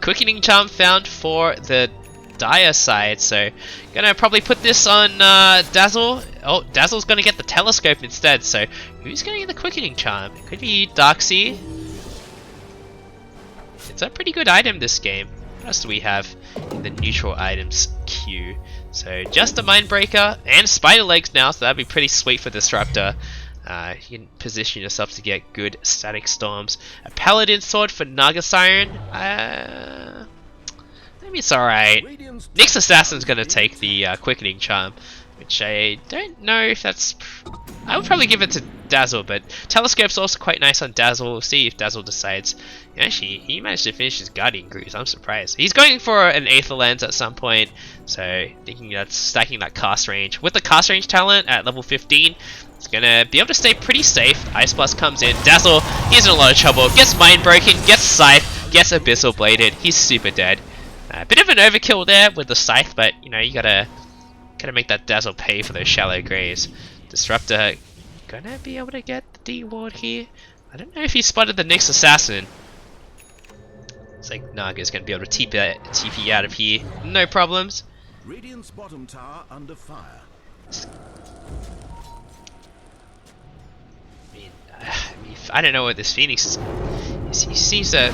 Quickening Charm found for the Dire side, so gonna probably put this on Dazzle. Oh, Dazzle's gonna get the Telescope instead, so who's gonna get the Quickening Charm? It could be Darksea. It's a pretty good item this game. What else do we have in the neutral items queue? So just a Mindbreaker and Spider Legs now, so that'd be pretty sweet for Disruptor. You can position yourself to get good Static Storms. A Paladin Sword for Naga Siren. Maybe it's alright. Nyx Assassin's gonna take the Quickening Charm, which I don't know if that's... I would probably give it to Dazzle, but Telescope's also quite nice on Dazzle. We'll see if Dazzle decides. Actually, he managed to finish his Guardian Greaves. I'm surprised. He's going for an Aether Lens at some point, so thinking that's stacking that cast range. With the cast range talent at level 15, it's gonna be able to stay pretty safe. Ice Blast comes in. Dazzle, he's in a lot of trouble. Gets Mind Broken, gets Scythe, gets Abyssal Bladed. He's super dead. A bit of an overkill there with the Scythe, but you know, you gotta make that Dazzle pay for those shallow graves. Disruptor gonna be able to get the D ward here. I don't know if he spotted the Nyx Assassin. It's like Naga's gonna be able to TP out of here, no problems. Radiant's bottom tower under fire. I don't know what this Phoenix is. He seems to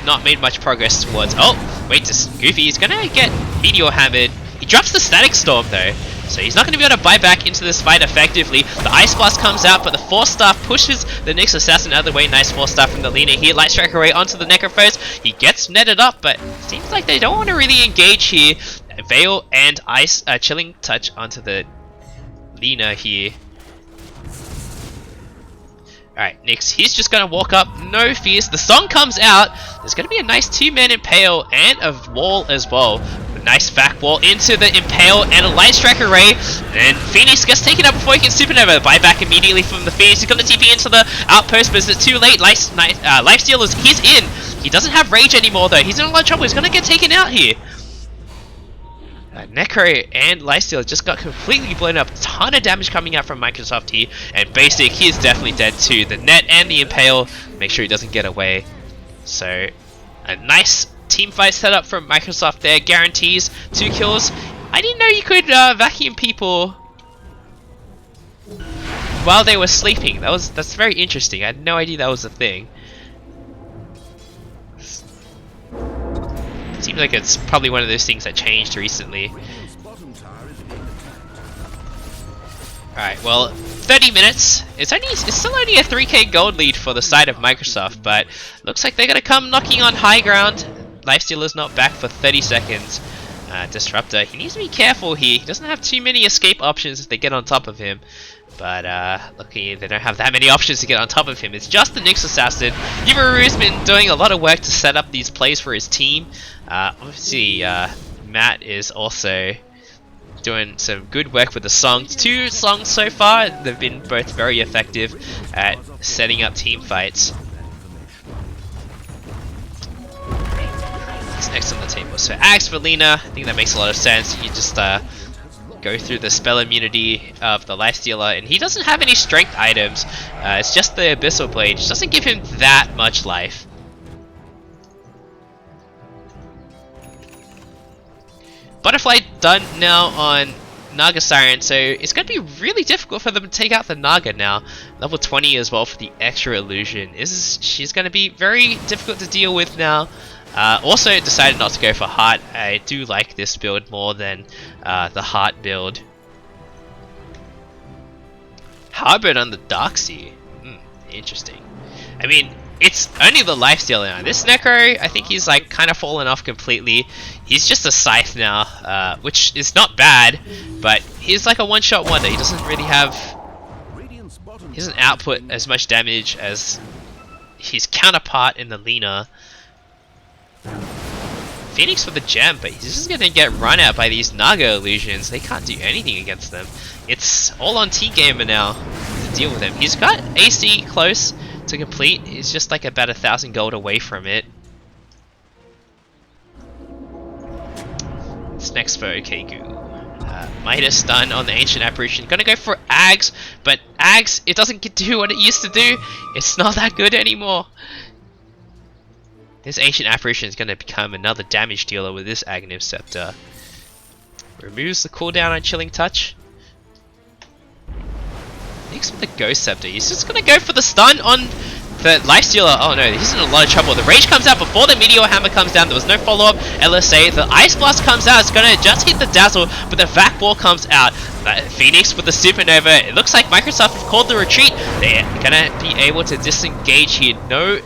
not made much progress towards. Oh, wait, this Goofy is gonna get Meteor Hammered. He drops the Static Storm though, so he's not gonna be able to buy back into this fight effectively. The Ice Blast comes out, but the Force Staff pushes the Nyx Assassin out of the way. Nice Force Staff from the Lena here. Light Strike Array onto the Necrophos. He gets netted up, but seems like they don't want to really engage here. Veil and Ice Chilling Touch onto the Lina here. Alright, Nyx, he's just gonna walk up, no fears. The song comes out. There's gonna be a nice 2-man Impale and a wall as well. A nice back wall into the Impale and a Light Strike Array. And Phoenix gets taken out before he can Supernova. Buyback immediately from the Phoenix. He's gonna TP into the outpost, but is it too late? Lifesteal is he's in. He doesn't have rage anymore though. He's in a lot of trouble. He's gonna get taken out here. Necro and Lifesteal just got completely blown up. Ton of damage coming out from Microsoft here. And Basic, he is definitely dead too. The net and the Impale, make sure he doesn't get away. So, a nice team fight setup from Microsoft there. Guarantees 2 kills. I didn't know you could vacuum people while they were sleeping. That's very interesting. I had no idea that was a thing. Seems like it's probably one of those things that changed recently. Alright, well, 30 minutes. It's still only a 3k gold lead for the side of Microsoft, but looks like they're gonna come knocking on high ground. Lifesteal is not back for 30 seconds. Disruptor, he needs to be careful here. He doesn't have too many escape options if they get on top of him. But luckily they don't have that many options to get on top of him. It's just the Nyx Assassin. Yumaru's been doing a lot of work to set up these plays for his team. Obviously Matt is also doing some good work with the songs. 2 songs so far. They've been both very effective at setting up team fights. What's next on the table? So Axe for Lina. I think that makes a lot of sense. You just go through the spell immunity of the Lifestealer, and he doesn't have any strength items. It's just the Abyssal Blade, which doesn't give him that much life. Butterfly done now on Naga Siren, so it's going to be really difficult for them to take out the Naga now. Level 20 as well for the extra illusion. She's going to be very difficult to deal with now. Also decided not to go for Heart. I do like this build more than the Heart build. Harbor on the Darksea. Interesting. I mean, it's only the Lifesteal now. This Necro, I think he's like kind of fallen off completely. He's just a Scythe now, which is not bad, but he's like a one-shot wonder. He doesn't really have... He doesn't output as much damage as his counterpart in the Lina. Phoenix for the gem, but he's just gonna get run out by these Naga illusions. They can't do anything against them. It's all on T-Gamer now to deal with him. He's got AC close to complete. He's just like about 1,000 gold away from it. What's next for OK Google? Midas stun on the Ancient Apparition. Gonna go for Ags, but Ags, it doesn't do what it used to do. It's not that good anymore. This Ancient Apparition is going to become another damage dealer with this Aghanim Scepter. Removes the cooldown on Chilling Touch. Next with the Ghost Scepter, he's just going to go for the stun on the Lifestealer. Oh no, he's in a lot of trouble. The Rage comes out before the Meteor Hammer comes down. There was no follow-up LSA. The Ice Blast comes out. It's going to just hit the Dazzle, but the Vac Ball comes out. Phoenix with the Supernova. It looks like Microsoft have called the retreat. They're gonna be able to disengage here.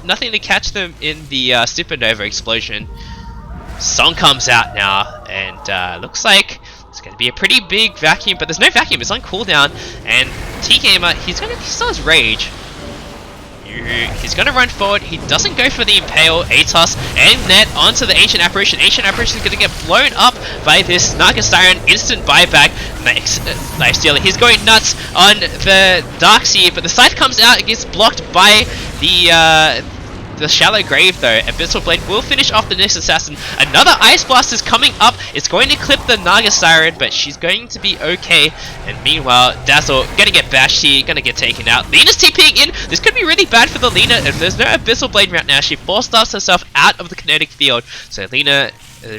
Nothing to catch them in the Supernova explosion. Song comes out now, and looks like it's gonna be a pretty big vacuum, but there's no vacuum. It's on cooldown, and T-Gamer, he still has Rage. He's gonna run forward. He doesn't go for the Impale, Atos, and net onto the Ancient Apparition. Ancient Apparition is gonna get blown up by this Naga Siren. Instant buyback. Lifestealer. He's going nuts on the Darksea, but the Scythe comes out. It gets blocked by the Shallow Grave though. Abyssal Blade will finish off the Nyx Assassin. Another Ice Blast is coming up. It's going to clip the Naga Siren, but she's going to be okay. And meanwhile, Dazzle gonna get bashed here, gonna get taken out. Lina's TPing in. This could be really bad for the Lina. If there's no Abyssal Blade right now, she force-starves herself out of the kinetic field. So Lina,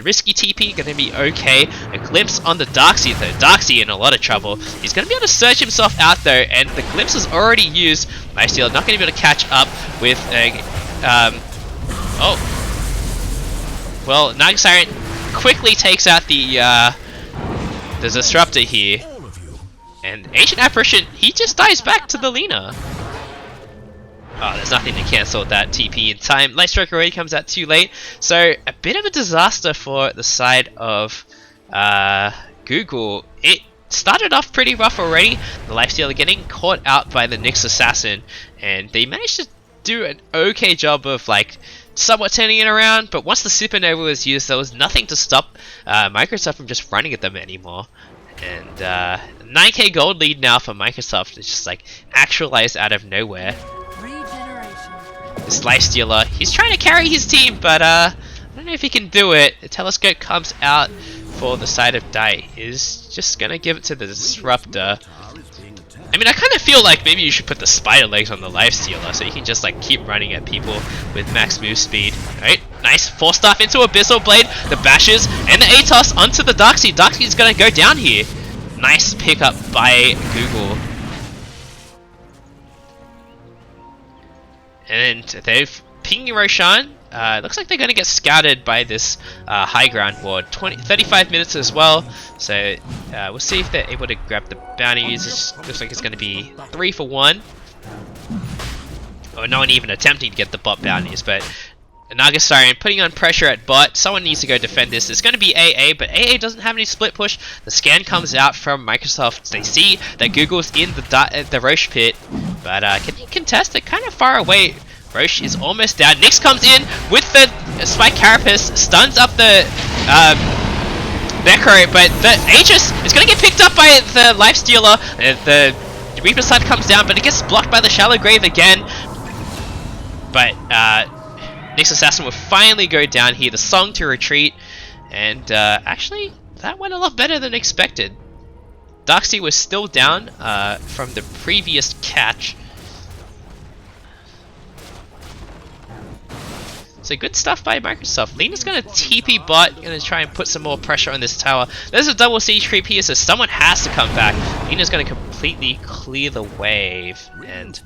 risky TP, gonna be okay. A glimpse on the Darksea though. Darksea in a lot of trouble. He's gonna be able to surge himself out though, and the glimpse is already used. Lifesteal not gonna be able to catch up with well, Naga Siren quickly takes out the Disruptor here. And Ancient Apparition, he just dies back to the Lina. Oh, there's nothing to cancel that TP in time. Light Strike already comes out too late. So, a bit of a disaster for the side of Google, it started off pretty rough already. The Lifestealer getting caught out by the Nyx Assassin, and they managed to do an okay job of like somewhat turning it around, but once the Supernova was used, there was nothing to stop Microsoft from just running at them anymore. And 9k gold lead now for Microsoft is just like actualized out of nowhere. Regeneration. This Lifestealer, he's trying to carry his team, but I don't know if he can do it. The Telescope comes out for the side of Dai. Is just gonna give it to the Disruptor. I mean, I kind of feel like maybe you should put the spider legs on the Lifestealer so you can just like keep running at people with max move speed. Alright, nice 4-staff into Abyssal Blade, the bashes, and the Atos onto the Darkseid. Darkseid's gonna go down here. Nice pickup by Google. And they've pinged Roshan. Looks like they're going to get scouted by this high ground ward. 35 minutes as well, so we'll see if they're able to grab the bounties. It looks like it's going to be 3 for 1. Or no one even attempting to get the bot bounties, but Naga Siren putting on pressure at bot. Someone needs to go defend this. It's going to be AA, but AA doesn't have any split push. The scan comes out from Microsoft. They see that Google's in the Roche pit, but can he contest it? Kind of far away. Roche is almost down. Nyx comes in with the Spike Carapace, stuns up the Necro, but the Aegis is going to get picked up by the Lifestealer. The Reaper Slide comes down, but it gets blocked by the Shallow Grave again. But Nyx Assassin will finally go down here. The song to retreat, and actually that went a lot better than expected. Darkseid was still down from the previous catch. So good stuff by Microsoft. Lena's going to TP bot, going to try and put some more pressure on this tower. There's a double siege creep here, so someone has to come back. Lena's going to completely clear the wave, and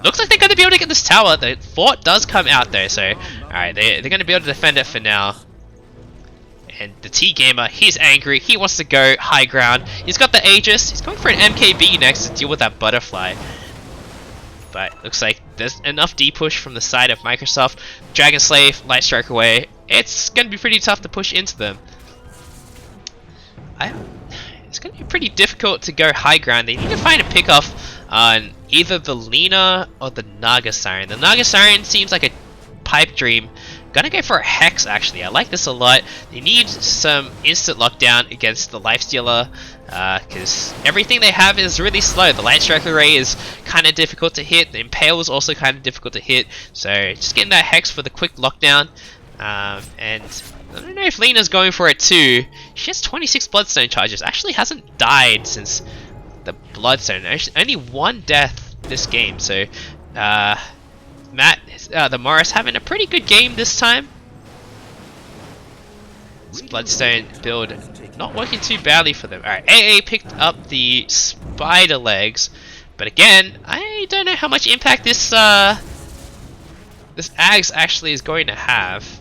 looks like they're going to be able to get this tower. The fort does come out though, so alright, they're going to be able to defend it for now. And the T-Gamer, he's angry. He wants to go high ground. He's got the Aegis. He's going for an MKB next to deal with that butterfly. But looks like there's enough D-push from the side of Microsoft. Dragon Slave, Light Strike away. It's going to be pretty tough to push into them. It's going to be pretty difficult to go high ground. They need to find a pickoff on either the Lena or the Naga Siren. The Naga Siren seems like a pipe dream. Gonna go for a Hex actually. I like this a lot. They need some instant lockdown against the Lifestealer because everything they have is really slow. The Light Strike Array is kind of difficult to hit. The Impale is also kind of difficult to hit. So just getting that Hex for the quick lockdown. And I don't know if Lena's going for it too. She has 26 Bloodstone charges. Actually hasn't died since the Bloodstone. Only one death this game. So Matt, the Morris having a pretty good game this time. This Bloodstone build not working too badly for them. Alright, AA picked up the spider legs, but again, I don't know how much impact this this Ags actually is going to have.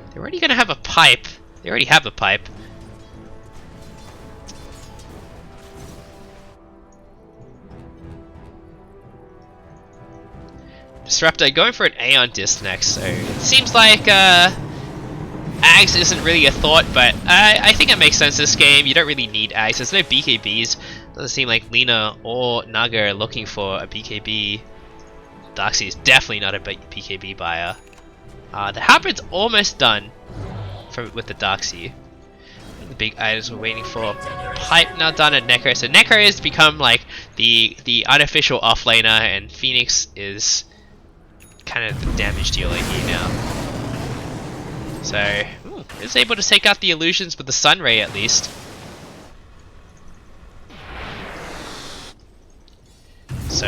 They're already going to have a pipe. They already have a pipe. Disruptor going for an Aeon Disc next, so it seems like Ags isn't really a thought, but I think it makes sense this game. You don't really need Ags. There's no BKBs. Doesn't seem like Lena or Naga are looking for a BKB. Darkseid is definitely not a BKB buyer. The Hybrid's almost done with the Darkseid. The big items we're waiting for. Pipe now done at Necro. So Necro has become like the unofficial offlaner, and Phoenix is kind of the damage dealer here now. So, is able to take out the illusions with the Sunray at least. So,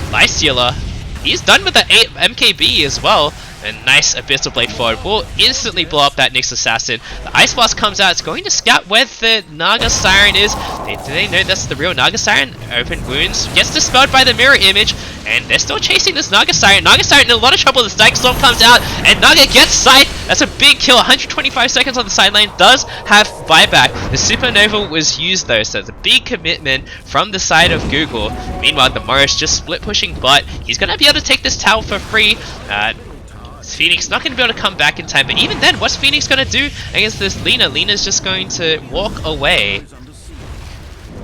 Lifestealer, he's done with the 8 MKB as well. And nice Abyssal Blade forward will instantly blow up that Nyx Assassin. The Ice Blast comes out. It's going to scout where the Naga Siren is. Do they know that's the real Naga Siren? Open wounds. Gets dispelled by the mirror image. And they're still chasing this Naga Siren. Naga Siren in a lot of trouble. The Strike Storm comes out. And Naga gets sight. That's a big kill. 125 seconds on the sideline. Does have buyback. The Supernova was used though. So it's a big commitment from the side of Google. Meanwhile, the Morris just split pushing bot. He's going to be able to take this tower for free. Phoenix not going to be able to come back in time, but even then, what's Phoenix going to do against this Lina? Lina's just going to walk away.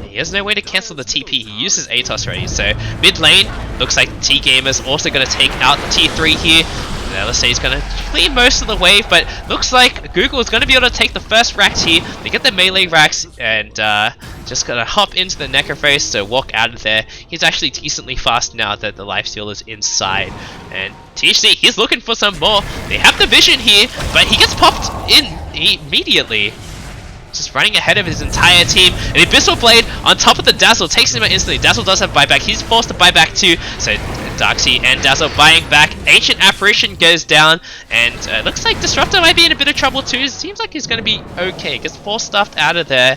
He has no way to cancel the TP. He uses ATOS already, so mid lane looks like T-Gamer's also going to take out the T3 here. LSA is going to clear most of the wave, but looks like Google is going to be able to take the first racks here. They get the melee racks and just going to hop into the Necrophase to walk out of there. He's actually decently fast now that the lifesteal is inside. And THC, he's looking for some more. They have the vision here, but he gets popped in immediately. Just running ahead of his entire team. And Abyssal Blade on top of the Dazzle takes him out instantly. Dazzle does have buyback. He's forced to buy back too. So Darkseid and Dazzle buying back. Ancient Apparition goes down. And looks like Disruptor might be in a bit of trouble too. Seems like he's going to be okay. Gets force stuffed out of there.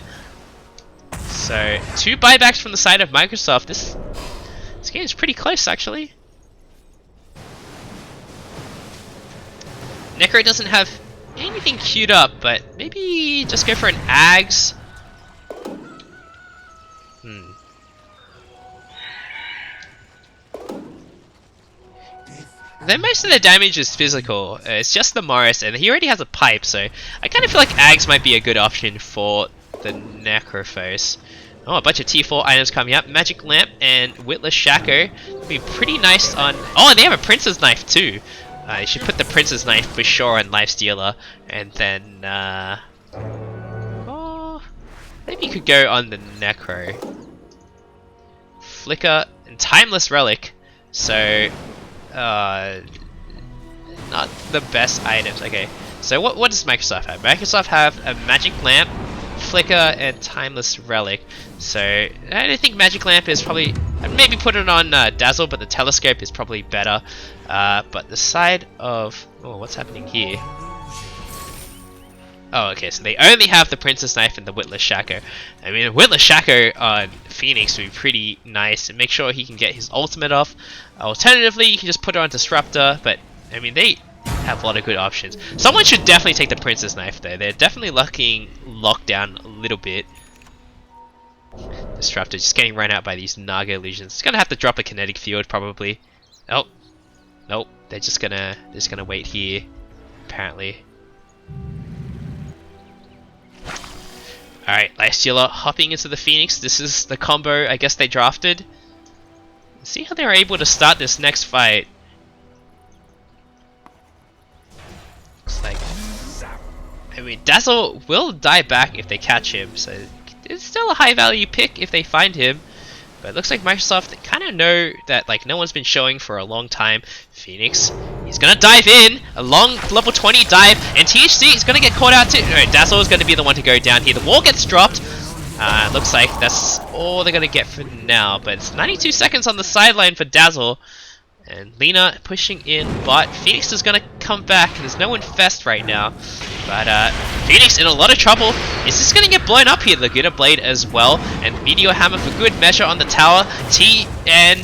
So 2 buybacks from the side of Microsoft. This game is pretty close actually. Necro doesn't have anything queued up, but maybe just go for an Ags. Then most of the damage is physical. It's just the Morris, and he already has a pipe, so I kind of feel like Ags might be a good option for the Necrophos. Oh, a bunch of T4 items coming up. Magic Lamp and Witless Shaco. Be pretty nice on... Oh, and they have a Prince's Knife too. You should put the Prince's Knife for sure on Lifestealer, and then oh, maybe you could go on the Necro. Flicker and Timeless Relic, so not the best items. Okay, so what does Microsoft have? Microsoft have a Magic Lamp, Flicker, and Timeless Relic. So I don't think Magic Lamp is probably... I'd maybe put it on Dazzle, but the Telescope is probably better. But the side of... Oh, what's happening here? Oh, okay, so they only have the Princess Knife and the Witless Shaco. I mean, a Witless Shaco on Phoenix would be pretty nice, and make sure he can get his ultimate off. Alternatively, you can just put it on Disruptor, but, I mean, they have a lot of good options. Someone should definitely take the Princess Knife, though. They're definitely looking locked down a little bit. Disruptor just getting run out by these Naga illusions. It's gonna have to drop a kinetic field, probably. Oh. Nope, they're just gonna wait here, apparently. Alright, Lifestealer hopping into the Phoenix. This is the combo I guess they drafted. Let's see how they're able to start this next fight. Looks like... I mean, Dazzle will die back if they catch him, so it's still a high value pick if they find him. But it looks like Microsoft kind of know that like no one's been showing for a long time. Phoenix, he's gonna dive in, a long level 20 dive, and THC is gonna get caught out too. No, Dazzle is gonna be the one to go down here. The wall gets dropped. Looks like that's all they're gonna get for now. But it's 92 seconds on the sideline for Dazzle. And Lina pushing in, but Phoenix is gonna come back. There's no Infest right now. But Phoenix in a lot of trouble. Is this gonna get blown up here? The Glitter Blade as well. And Meteor Hammer for good measure on the tower. T and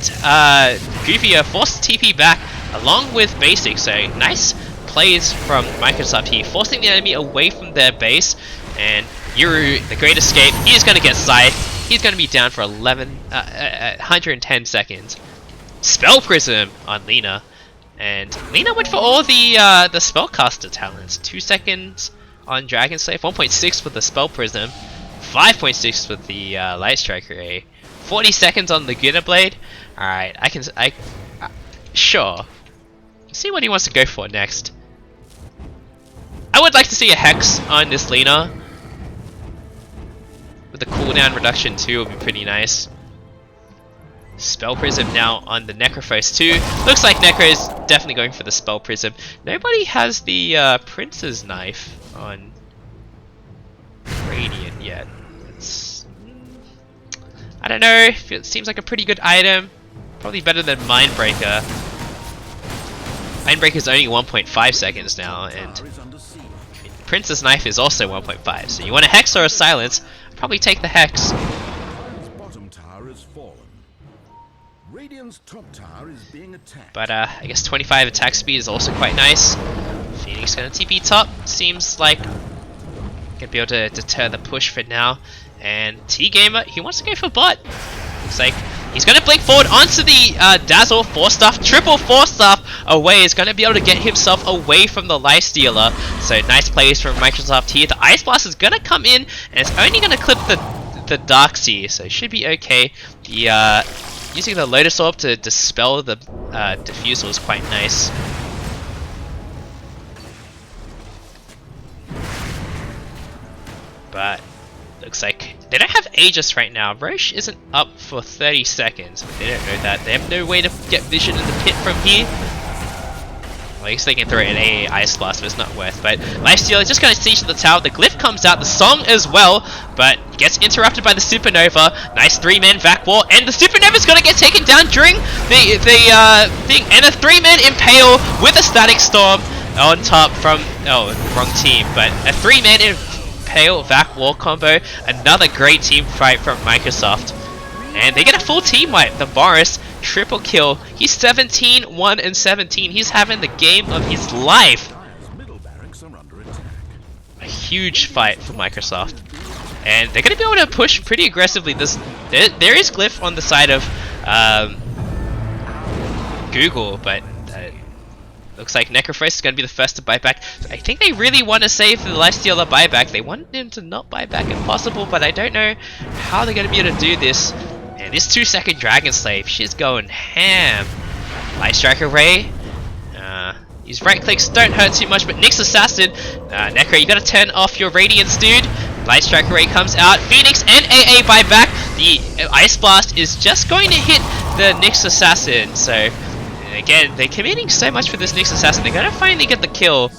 Goofy are forced to TP back along with Basic. So nice plays from Microsoft here, forcing the enemy away from their base. And Yuru, the Great Escape, he is gonna get side. He's gonna be down for 110 seconds. Spell Prism on Lina, and Lina went for all the spellcaster talents. 2 seconds on Dragon Slave, 1.6 with the Spell Prism, 5.6 with the Light Striker A, 40 seconds on the Glitter Blade. All right, sure. Let's see what he wants to go for next. I would like to see a Hex on this Lina, with the cooldown reduction too. Would be pretty nice. Spell Prism now on the Necrophos too. Looks like Necro is definitely going for the Spell Prism. Nobody has the Prince's Knife on Radiant yet. I don't know, it seems like a pretty good item. Probably better than Mindbreaker. Mindbreaker's only 1.5 seconds now, and Prince's Knife is also 1.5. So you want a Hex or a Silence? I'd probably take the Hex. Radiant's top tower is being attacked. But I guess 25 attack speed is also quite nice. Phoenix gonna TP top. Seems like gonna be able to deter the push for now. And T-Gamer, he wants to go for bot. Looks like He's going to blink forward onto the Dazzle, 4-stuff, triple 4-stuff away. Is going to be able to get himself away from the Lifestealer. So nice plays from Microsoft here. The Ice Blast is going to come in, and it's only going to clip the Darkseer, so it should be okay. The using the Lotus Orb to dispel the Diffusal is quite nice. But looks like they don't have Aegis right now. Roche isn't up for 30 seconds. But they don't know that. They have no way to get vision in the pit from here. Well, I guess they can throw an AA Ice Blast, but it's not worth. But Lifestealer just going to siege the tower. The Glyph comes out, the Song as well, but gets interrupted by the Supernova. Nice 3-man Vac Wall, and the Supernova's going to get taken down during the thing. And a 3-man Impale with a Static Storm on top from, oh, wrong team, but a 3-man Impale Vac Wall combo. Another great team fight from Microsoft. And they get a full team wipe. The Boris triple kill. He's 17, 1 and 17. He's having the game of his life. A huge fight for Microsoft. And they're going to be able to push pretty aggressively. There is Glyph on the side of Google, but looks like Necrophrace is going to be the first to buy back. I think they really want to save the Lifestealer buyback. They want him to not buy back if possible, but I don't know how they're going to be able to do this. And this 2-second Dragon Slave, she's going ham. Light Striker Ray. These right clicks don't hurt too much, but Nyx Assassin. Necro, you gotta turn off your Radiance, dude. Light Striker Ray comes out. Phoenix and AA buy back. The Ice Blast is just going to hit the Nyx Assassin. So, again, they're committing so much for this Nyx Assassin. They're gonna finally get the kill.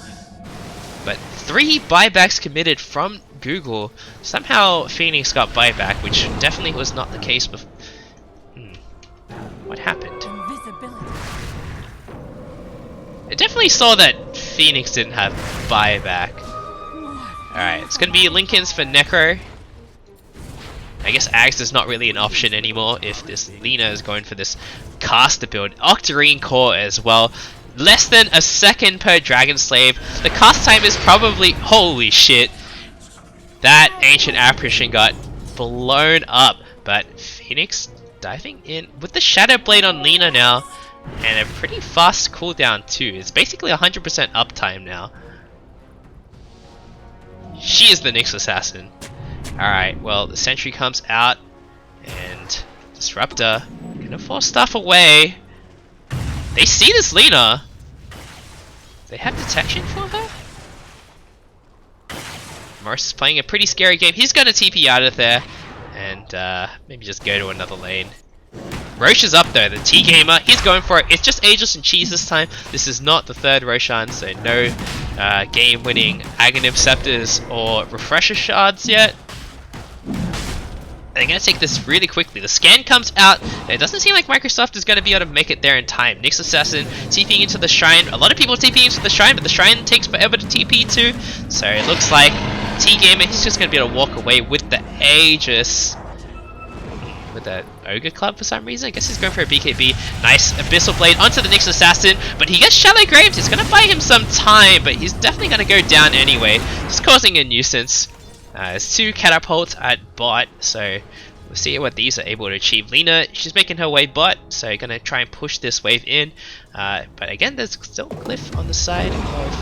But 3 buybacks committed from Google. Somehow Phoenix got buyback, which definitely was not the case before. What happened? I definitely saw that Phoenix didn't have buyback. Alright, it's gonna be Lincoln's for Necro. I guess Axe is not really an option anymore if this Lina is going for this caster build. Octarine Core as well. Less than a second per Dragon Slave. The cast time is probably... Holy shit. That Ancient Apparition got blown up. But Phoenix diving in with the Shadow Blade on Lina now. And a pretty fast cooldown too. It's basically 100% uptime now. She is the Nyx Assassin. Alright, well the Sentry comes out. And Disruptor gonna force stuff away. They see this Lina. They have detection for her? Morris is playing a pretty scary game. He's gonna TP out of there. And maybe just go to another lane. Roche is up though, the T-Gamer, he's going for it. It's just Aegis and Cheese this time. This is not the third Roshan, so no game-winning Aghanim Scepters or Refresher Shards yet. They're going to take this really quickly. The scan comes out. It doesn't seem like Microsoft is going to be able to make it there in time. Nyx Assassin TPing into the Shrine. A lot of people TPing into the Shrine, but the Shrine takes forever to TP to. So it looks like T-Gamer, he's just going to be able to walk away with the Aegis. With the Ogre Club for some reason. I guess he's going for a BKB. Nice Abyssal Blade onto the Nyx Assassin, but he gets Shallow Graves. It's going to buy him some time, but he's definitely going to go down anyway. Just causing a nuisance. There's 2 catapults at bot, so we'll see what these are able to achieve. Lina, she's making her way bot, so going to try and push this wave in. But again, there's still Glyph on the side of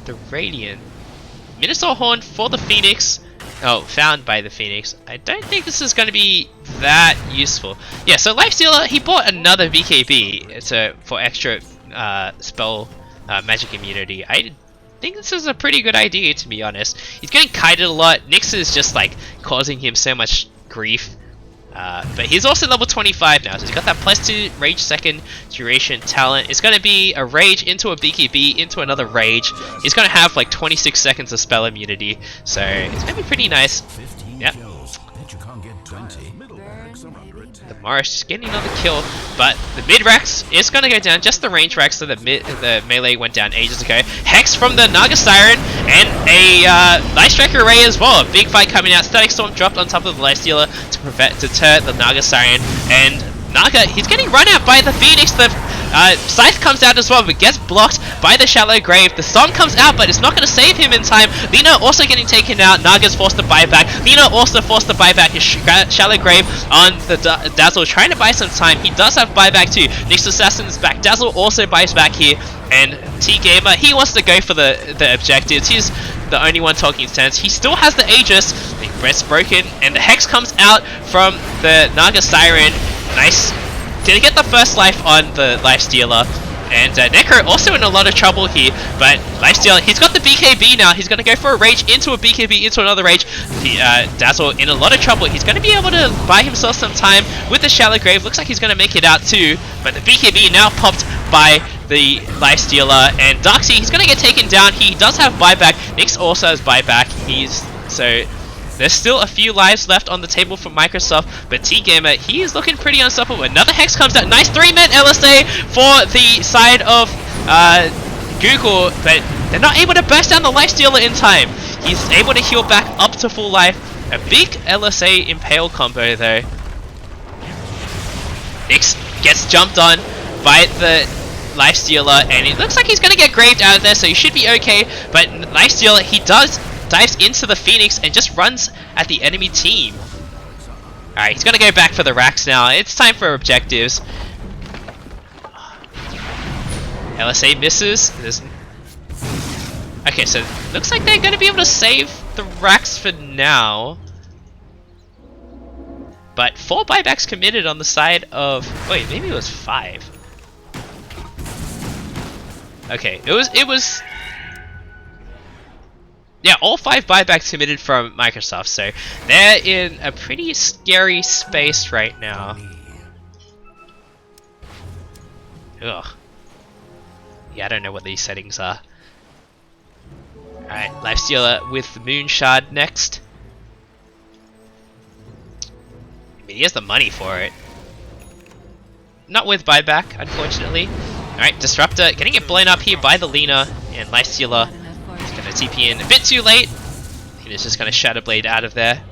the Radiant. Minotaur Horn for the Phoenix. Oh, found by the Phoenix. I don't think this is going to be that useful. Yeah, so Lifestealer, he bought another BKB for extra spell magic immunity. I think this is a pretty good idea, to be honest. He's getting kited a lot. Nyx is just like causing him so much grief. But he's also level 25 now, so he's got that +2 rage second duration talent. It's going to be a rage into a BKB into another rage. He's going to have like 26 seconds of spell immunity, so it's going to be pretty nice. Yep. The Morris just getting another kill, but the mid Rex is going to go down. Just the range Rex, so the melee went down ages ago. Hex from the Naga Siren and a Light Striker Array as well. A big fight coming out. Static Storm dropped on top of the Lifestealer to deter the Naga Siren, and Naga, he's getting run out by the Phoenix. The Scythe comes out as well, but gets blocked by the Shallow Grave. The Song comes out, but it's not going to save him in time. Lina also getting taken out. Naga's forced to buy back. Lina also forced to buy back his Shallow Grave on the Dazzle, trying to buy some time. He does have buyback too. Nyx Assassin's back. Dazzle also buys back here. And T-Gamer, he wants to go for the objectives. He's the only one talking sense. He still has the Aegis. The breast's broken, and the Hex comes out from the Naga Siren. Nice. Didn't get the first life on the Lifestealer. And Necro also in a lot of trouble here, but Lifestealer, he's got the BKB now. He's going to go for a Rage into a BKB into another Rage. The Dazzle in a lot of trouble. He's going to be able to buy himself some time with the Shallow Grave. Looks like he's going to make it out too, but the BKB now popped by the Lifestealer, and Darksea, he's going to get taken down. He does have buyback. Nyx also has buyback. So there's still a few lives left on the table for Microsoft, but T-Gamer, he is looking pretty unstoppable. Another Hex comes out. Nice 3-man LSA for the side of Google, but they're not able to burst down the Lifestealer in time. He's able to heal back up to full life. A big LSA Impale combo though. Nyx gets jumped on by the Lifestealer, and it looks like he's going to get graved out of there, so he should be okay. But Lifestealer, he dives into the Phoenix and just runs at the enemy team. Alright, he's going to go back for the racks now. It's time for objectives. LSA misses. Okay, so looks like they're going to be able to save the racks for now. But 4 buybacks committed on the side of... Wait, maybe it was 5. Okay, it was yeah, all 5 buybacks committed from Microsoft, so they're in a pretty scary space right now. Ugh. Yeah, I don't know what these settings are. Alright, Lifestealer with Moonshard next. I mean, he has the money for it. Not with buyback, unfortunately. Alright, Disruptor getting it blown up here by the Lina, and Lifestealer is going to TP in a bit too late. He's just going to Shadow Blade out of there.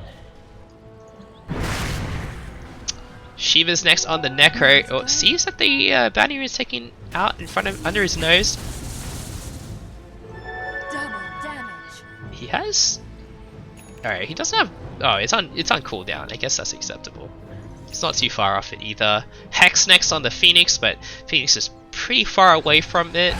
Shiva's next on the Necro. Oh, sees that the bounty is taken out in front of under his nose. Double damage. He has. Alright, he doesn't have. Oh, it's on cooldown. I guess that's acceptable. It's not too far off it either. Hex next on the Phoenix, but Phoenix is pretty far away from it.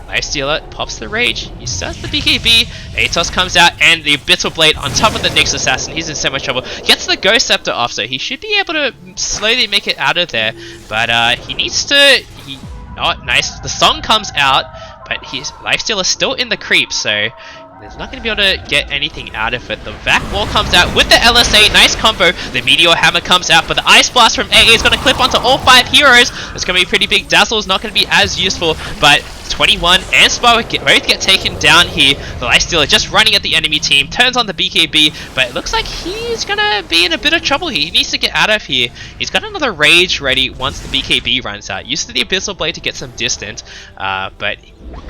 Lifestealer pops the Rage. He starts the BKB. Atos comes out, and the Abyssal Blade on top of the Nyx Assassin. He's in so much trouble. Gets the Ghost Scepter off, so he should be able to slowly make it out of there. But he needs to. Oh, nice. The Song comes out, but his Lifestealer is still in the creep, so he's not going to be able to get anything out of it. The Vac Wall comes out with the LSA. Nice combo. The Meteor Hammer comes out, but the Ice Blast from AA is going to clip onto all 5 heroes. It's going to be pretty big. Dazzle is not going to be as useful, but 21 and Spar both get taken down here. The Lifestealer just running at the enemy team. Turns on the BKB, but it looks like he's going to be in a bit of trouble here. He needs to get out of here. He's got another Rage ready once the BKB runs out. Used to the Abyssal Blade to get some distance, but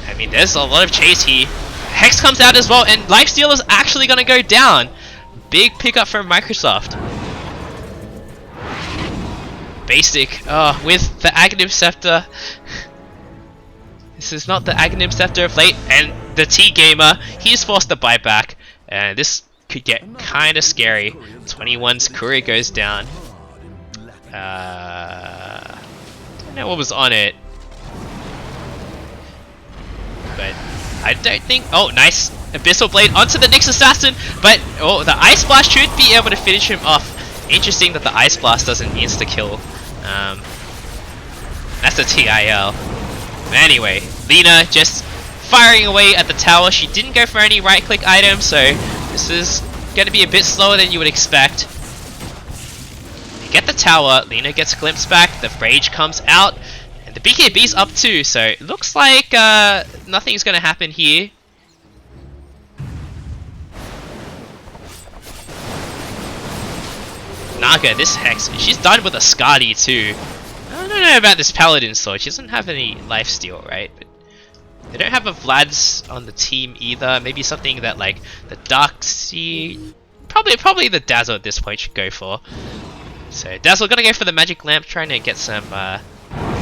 I mean, there's a lot of chase here. Hex comes out as well, and Lifestealer is actually going to go down. Big pickup from Microsoft. Basic, with the Aghanim Scepter. This is not the Aghanim Scepter of late, and the T-Gamer, he's forced to buy back. And this could get kind of scary. 21's Courier goes down. Don't know what was on it. But I don't think... Oh, nice. Abyssal Blade onto the Nyx Assassin. But, oh, the Ice Blast should be able to finish him off. Interesting that the Ice Blast doesn't insta-kill. That's a TIL. But anyway, Lina just firing away at the tower. She didn't go for any right-click items, so this is going to be a bit slower than you would expect. They get the tower. Lina gets a glimpse back. The Rage comes out. The BKB's up too, so it looks like nothing's going to happen here. Naga, this Hex, she's done with a Skadi too. I don't know about this Paladin sword. She doesn't have any lifesteal, right? But they don't have a Vlad's on the team either. Maybe something that like the Darksea, probably the Dazzle at this point should go for. So Dazzle gonna go for the Magic Lamp, trying to get some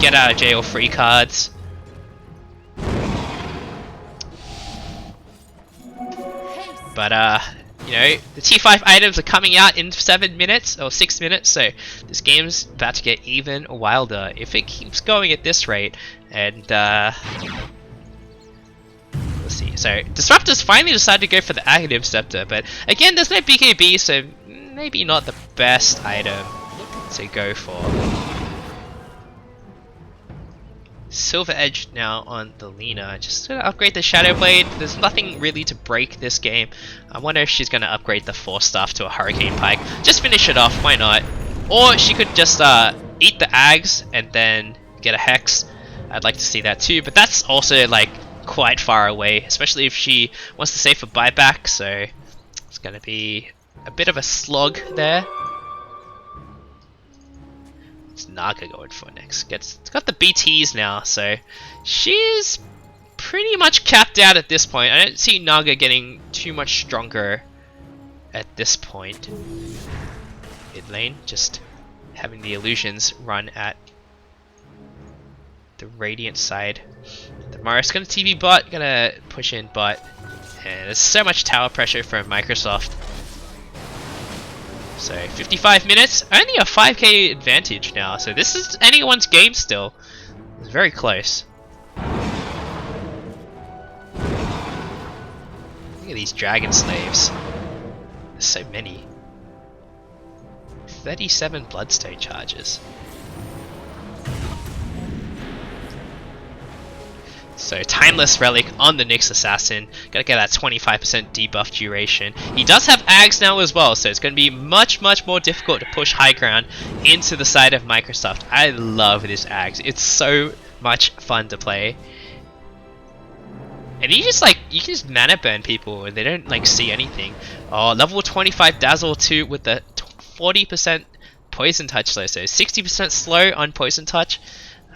get out of jail free cards. But you know, the T5 items are coming out in 7 minutes or 6 minutes, so this game's about to get even wilder if it keeps going at this rate. And let's see. So Disruptors finally decided to go for the Aghanim Scepter, but again, there's no BKB, so maybe not the best item to go for. Silver Edge now on the Lina. Just gonna upgrade the Shadow Blade. There's nothing really to break this game. I wonder if she's gonna upgrade the Force Staff to a Hurricane Pike. Just finish it off, why not? Or she could just eat the Ags and then get a Hex. I'd like to see that too, but that's also like quite far away, especially if she wants to save for buyback, so it's gonna be a bit of a slog there. It's Naga going for next. It's got the BTs now, so she's pretty much capped out at this point. I don't see Naga getting too much stronger at this point. Mid lane, just having the illusions run at the Radiant side. The Marius gonna TV bot, gonna push in bot, and there's so much tower pressure from Microsoft. So 55 minutes, only a 5k advantage now, so this is anyone's game still. It's very close. Look at these Dragon Slaves. There's so many. 37 Bloodstone charges. So Timeless Relic on the Nyx Assassin, gotta get that 25% debuff duration. He does have Ags now as well, so it's gonna be much more difficult to push high ground into the side of Microsoft. I love this Ags, it's so much fun to play. And you can just mana burn people and they don't like see anything. Oh, level 25 Dazzle 2 with the 40% Poison Touch though, so 60% slow on Poison Touch.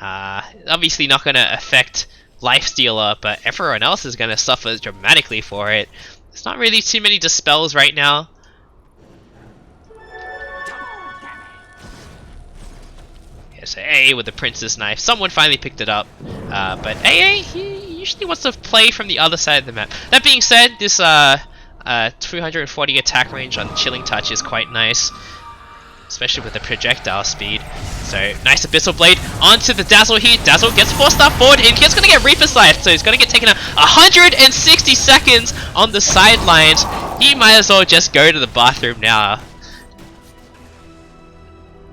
Obviously not gonna affect Lifestealer, but everyone else is going to suffer dramatically for it. There's not really too many dispels right now. Yeah, so AA with the Princess Knife. Someone finally picked it up, but AA, he usually wants to play from the other side of the map. That being said, this 240 attack range on Chilling Touch is quite nice, especially with the projectile speed. So nice Abyssal Blade onto the Dazzle here. Dazzle gets 4-star forward and he's gonna get Reaper Scythe, so he's gonna get taken out 160 seconds on the sidelines. He might as well just go to the bathroom now.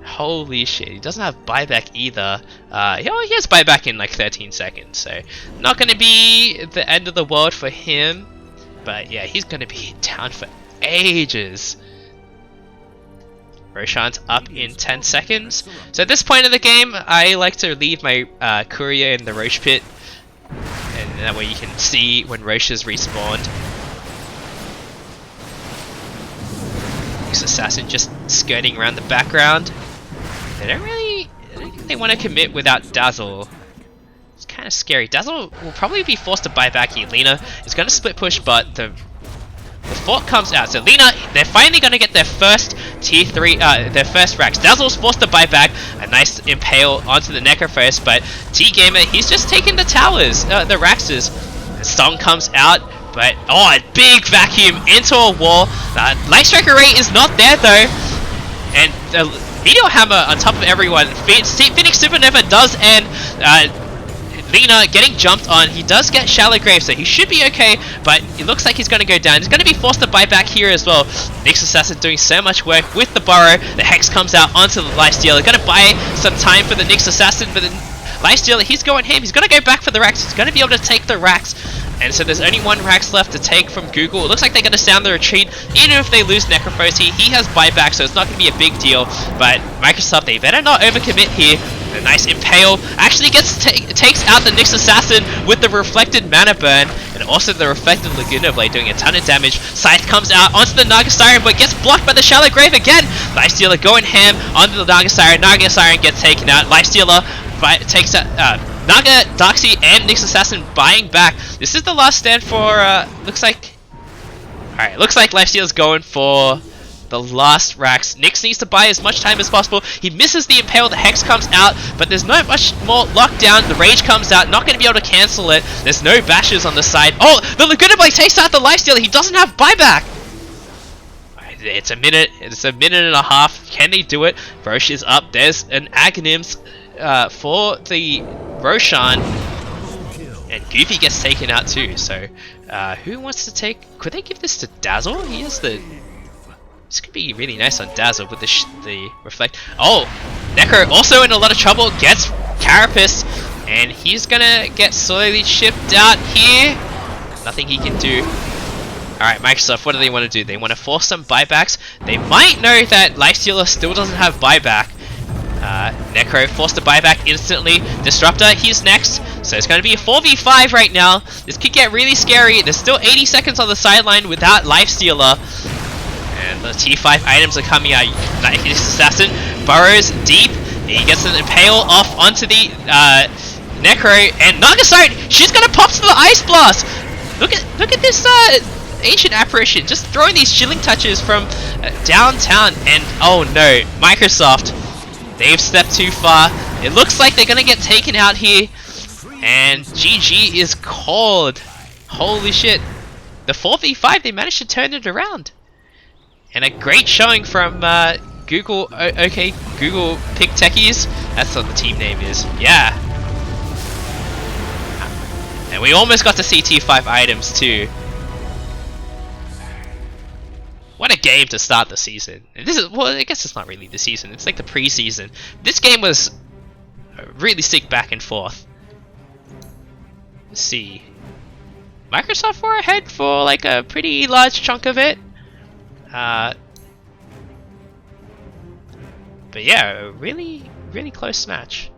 Holy shit, he doesn't have buyback either. He has buyback in like 13 seconds, so not gonna be the end of the world for him. But yeah, he's gonna be down for ages. Roshan's up in 10 seconds. So at this point of the game, I like to leave my courier in the Roche pit, and that way you can see when Roche is respawned. This assassin just skirting around the background. I don't think they want to commit without Dazzle. It's kind of scary. Dazzle will probably be forced to buy back here. Lina is going to split push, but the fort comes out. So Lina, they're finally going to get their first tier 3, their first Rax. Dazzle's forced to buy back. A nice impale onto the Necrophos, but T-Gamer, he's just taking the towers, the Raxes. The Song comes out, but a big vacuum into a wall. Light Strike Array is not there though. And Meteor Hammer on top of everyone. Phoenix Supernova does end. Lina getting jumped on. He does get Shallow Grave, so he should be okay, but it looks like he's going to go down. He's going to be forced to buy back here as well. Nyx Assassin doing so much work with the Burrow. The Hex comes out onto the Lifestealer. Going to buy some time for the Nyx Assassin, but the Lifestealer, he's going ham. He's going to go back for the Rax. He's going to be able to take the Rax. And so there's only one Rax left to take from Google. It looks like they're going to sound the retreat. Even if they lose Necrophos, he has buyback, so it's not going to be a big deal. But Microsoft, they better not overcommit here. A nice Impale actually takes out the Nyx Assassin with the reflected Mana Burn, and also the reflected Laguna Blade doing a ton of damage. Scythe comes out onto the Naga Siren, but gets blocked by the Shallow Grave again. Lifestealer going ham onto the Naga Siren. Naga Siren gets taken out. Lifestealer takes out Naga, Darkseid, and Nyx Assassin buying back. This is the last stand for looks like Lifestealer's going for the last racks. Nyx needs to buy as much time as possible. He misses the Impale, the Hex comes out, but there's not much more lockdown. The Rage comes out, not going to be able to cancel it. There's no bashes on the side. Oh, the Laguna Blade takes out the Lifestealer. He doesn't have buyback. It's a minute and a half. Can they do it? Roche is up. There's an Aghanims for the Roshan. And Goofy gets taken out too. So, who wants to take... Could they give this to Dazzle? He has the... This could be really nice on Dazzle with the Reflect. Oh! Necro also in a lot of trouble. Gets Carapace. And he's gonna get slowly shipped out here. Nothing he can do. Alright, Microsoft, what do they want to do? They want to force some buybacks. They might know that Lifestealer still doesn't have buyback. Necro forced a buyback instantly. Disruptor, he's next. So it's going to be a 4v5 right now. This could get really scary. There's still 80 seconds on the sideline without Lifestealer. And the T5 items are coming out. This Assassin burrows deep. He gets an Impale off onto the Necro. And Nagasite, she's going to pop to the Ice Blast. Look at this Ancient Apparition just throwing these chilling touches from downtown. And oh no, Microsoft, they've stepped too far. It looks like they're gonna get taken out here, and GG is called. Holy shit, the 4v5, they managed to turn it around, and a great showing from Google. Okay, Google pick Techies. That's what the team name is. Yeah, and we almost got to see T5 items too. What a game to start the season. This is, well, I guess it's not really the season, it's like the preseason. This game was really sick back and forth. Let's see. Microsoft were ahead for like a pretty large chunk of it. But yeah, a really close match.